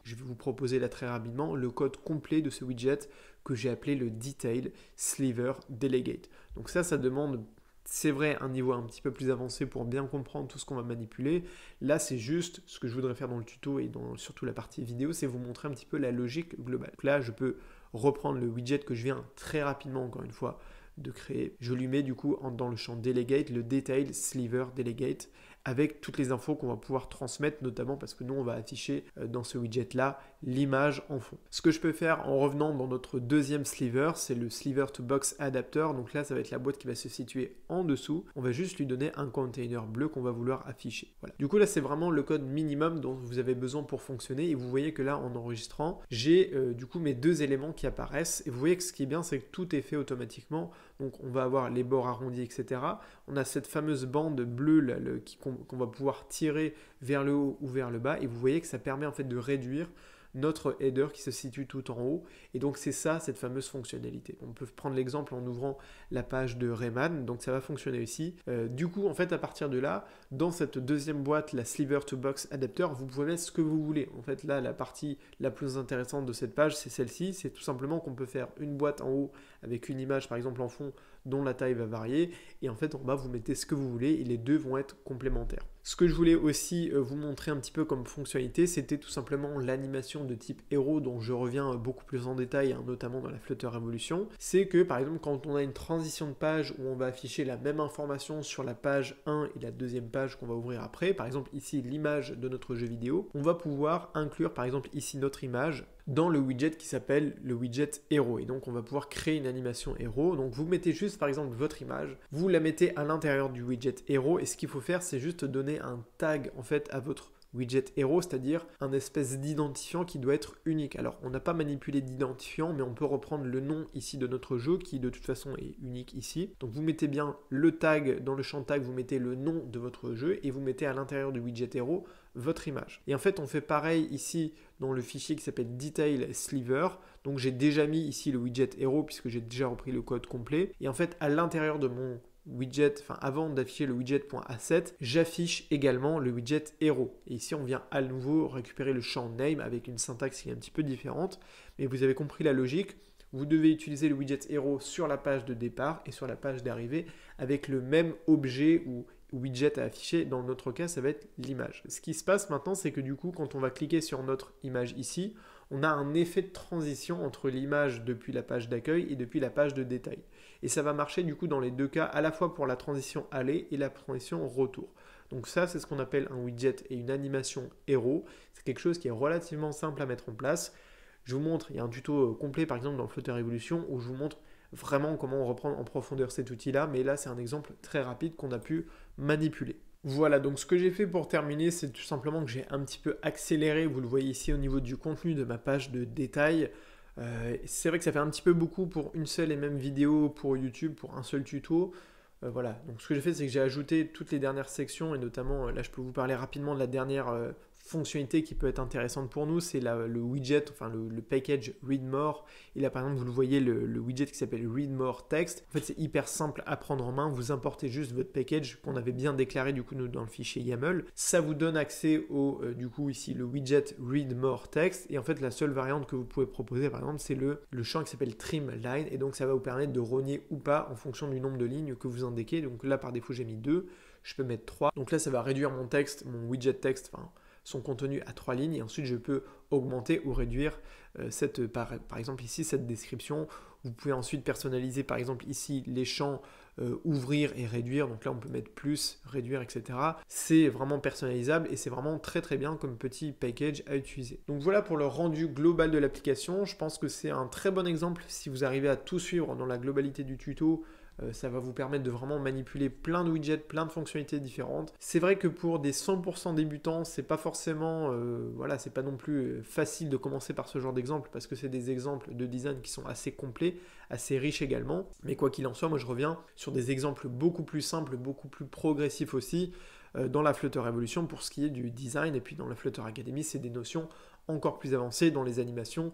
je vais vous proposer là très rapidement, le code complet de ce widget que j'ai appelé le Detail Sliver Delegate. Donc ça demande, c'est vrai, un niveau un petit peu plus avancé pour bien comprendre tout ce qu'on va manipuler. Là, c'est juste ce que je voudrais faire dans le tuto et dans surtout la partie vidéo, c'est vous montrer un petit peu la logique globale. Donc là, je peux reprendre le widget que je viens très rapidement, encore une fois, de créer. Je lui mets du coup dans le champ Delegate, le Detail Sliver Delegate, avec toutes les infos qu'on va pouvoir transmettre, notamment parce que nous, on va afficher dans ce widget-là l'image en fond. Ce que je peux faire en revenant dans notre deuxième sliver, c'est le Sliver to Box Adapter. Donc là, ça va être la boîte qui va se situer en dessous. On va juste lui donner un container bleu qu'on va vouloir afficher. Voilà. Du coup, là, c'est vraiment le code minimum dont vous avez besoin pour fonctionner. Et vous voyez que là, en enregistrant, j'ai du coup mes deux éléments qui apparaissent. Et vous voyez que ce qui est bien, c'est que tout est fait automatiquement. Donc, on va avoir les bords arrondis, etc. On a cette fameuse bande bleue là, qu'on va pouvoir tirer vers le haut ou vers le bas, et vous voyez que ça permet en fait de réduire notre header qui se situe tout en haut, et donc c'est ça cette fameuse fonctionnalité. On peut prendre l'exemple en ouvrant la page de Rayman, donc ça va fonctionner ici. Du coup en fait à partir de là, dans cette deuxième boîte, la Sliver to Box Adapter, vous pouvez mettre ce que vous voulez. En fait là la partie la plus intéressante de cette page, c'est celle-ci, c'est tout simplement qu'on peut faire une boîte en haut avec une image par exemple en fond dont la taille va varier, et en fait en bas vous mettez ce que vous voulez et les deux vont être complémentaires. Ce que je voulais aussi vous montrer un petit peu comme fonctionnalité, c'était tout simplement l'animation de type héros dont je reviens beaucoup plus en détail, hein, notamment dans la Flutter Evolution. C'est que par exemple quand on a une transition de page où on va afficher la même information sur la page 1 et la deuxième page qu'on va ouvrir après, par exemple ici l'image de notre jeu vidéo, on va pouvoir inclure par exemple ici notre image dans le widget qui s'appelle le widget héros. Et donc on va pouvoir créer une animation héros. Donc vous mettez juste par exemple votre image, vous la mettez à l'intérieur du widget héros et ce qu'il faut faire c'est juste donner un tag en fait à votre widget héros, c'est-à-dire un espèce d'identifiant qui doit être unique. Alors on n'a pas manipulé d'identifiant, mais on peut reprendre le nom ici de notre jeu qui de toute façon est unique ici. Donc vous mettez bien le tag, dans le champ tag vous mettez le nom de votre jeu et vous mettez à l'intérieur du widget héros votre image. Et en fait on fait pareil ici dans le fichier qui s'appelle detail sliver. Donc j'ai déjà mis ici le widget héros puisque j'ai déjà repris le code complet. Et en fait à l'intérieur de mon widget, enfin avant d'afficher le widget.asset, j'affiche également le widget héros. Et ici on vient à nouveau récupérer le champ name avec une syntaxe qui est un petit peu différente, mais vous avez compris la logique. Vous devez utiliser le widget héros sur la page de départ et sur la page d'arrivée avec le même objet ou widget à afficher. Dans notre cas, ça va être l'image. Ce qui se passe maintenant, c'est que du coup, quand on va cliquer sur notre image ici, on a un effet de transition entre l'image depuis la page d'accueil et depuis la page de détail. Et ça va marcher du coup dans les deux cas, à la fois pour la transition aller et la transition retour. Donc ça, c'est ce qu'on appelle un widget et une animation héros. C'est quelque chose qui est relativement simple à mettre en place. Je vous montre, il y a un tuto complet par exemple dans Flutter Evolution où je vous montre vraiment comment reprendre en profondeur cet outil-là, mais là c'est un exemple très rapide qu'on a pu manipuler. Voilà, donc ce que j'ai fait pour terminer, c'est tout simplement que j'ai un petit peu accéléré, vous le voyez ici au niveau du contenu de ma page de détail. C'est vrai que ça fait un petit peu beaucoup pour une seule et même vidéo pour YouTube, pour un seul tuto. Voilà, donc ce que j'ai fait, c'est que j'ai ajouté toutes les dernières sections, et notamment, là je peux vous parler rapidement de la dernière fonctionnalité qui peut être intéressante pour nous, c'est le widget, enfin le package Read More. Et là par exemple, vous le voyez, le widget qui s'appelle Read More Text. En fait, c'est hyper simple à prendre en main, vous importez juste votre package qu'on avait bien déclaré du coup dans le fichier YAML. Ça vous donne accès au, du coup ici, le widget Read More Text. Et en fait, la seule variante que vous pouvez proposer par exemple, c'est le champ qui s'appelle Trim Line. Et donc ça va vous permettre de rogner ou pas en fonction du nombre de lignes que vous indiquez. Donc là par défaut, j'ai mis 2, je peux mettre 3. Donc là, ça va réduire mon texte, mon widget texte, enfin son contenu à 3 lignes, et ensuite je peux augmenter ou réduire par exemple ici cette description. Vous pouvez ensuite personnaliser par exemple ici les champs ouvrir et réduire, donc là on peut mettre plus, réduire, etc. C'est vraiment personnalisable et c'est vraiment très très bien comme petit package à utiliser. Donc voilà pour le rendu global de l'application. Je pense que c'est un très bon exemple si vous arrivez à tout suivre dans la globalité du tuto. Ça va vous permettre de vraiment manipuler plein de widgets, plein de fonctionnalités différentes. C'est vrai que pour des 100% débutants, c'est pas forcément, voilà, c'est pas non plus facile de commencer par ce genre d'exemple parce que c'est des exemples de design qui sont assez complets, assez riches également. Mais quoi qu'il en soit, moi je reviens sur des exemples beaucoup plus simples, beaucoup plus progressifs aussi dans la Flutter Evolution pour ce qui est du design, et puis dans la Flutter Academy, c'est des notions encore plus avancées dans les animations,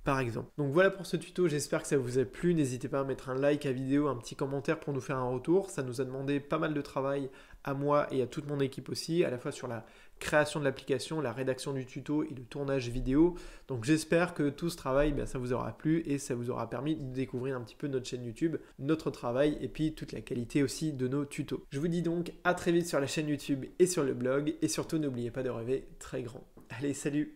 par exemple. Donc voilà pour ce tuto, j'espère que ça vous a plu. N'hésitez pas à mettre un like à la vidéo, un petit commentaire pour nous faire un retour. Ça nous a demandé pas mal de travail à moi et à toute mon équipe aussi, à la fois sur la création de l'application, la rédaction du tuto et le tournage vidéo. Donc j'espère que tout ce travail, ça vous aura plu et ça vous aura permis de découvrir un petit peu notre chaîne YouTube, notre travail et puis toute la qualité aussi de nos tutos. Je vous dis donc à très vite sur la chaîne YouTube et sur le blog, et surtout n'oubliez pas de rêver très grand. Allez, salut!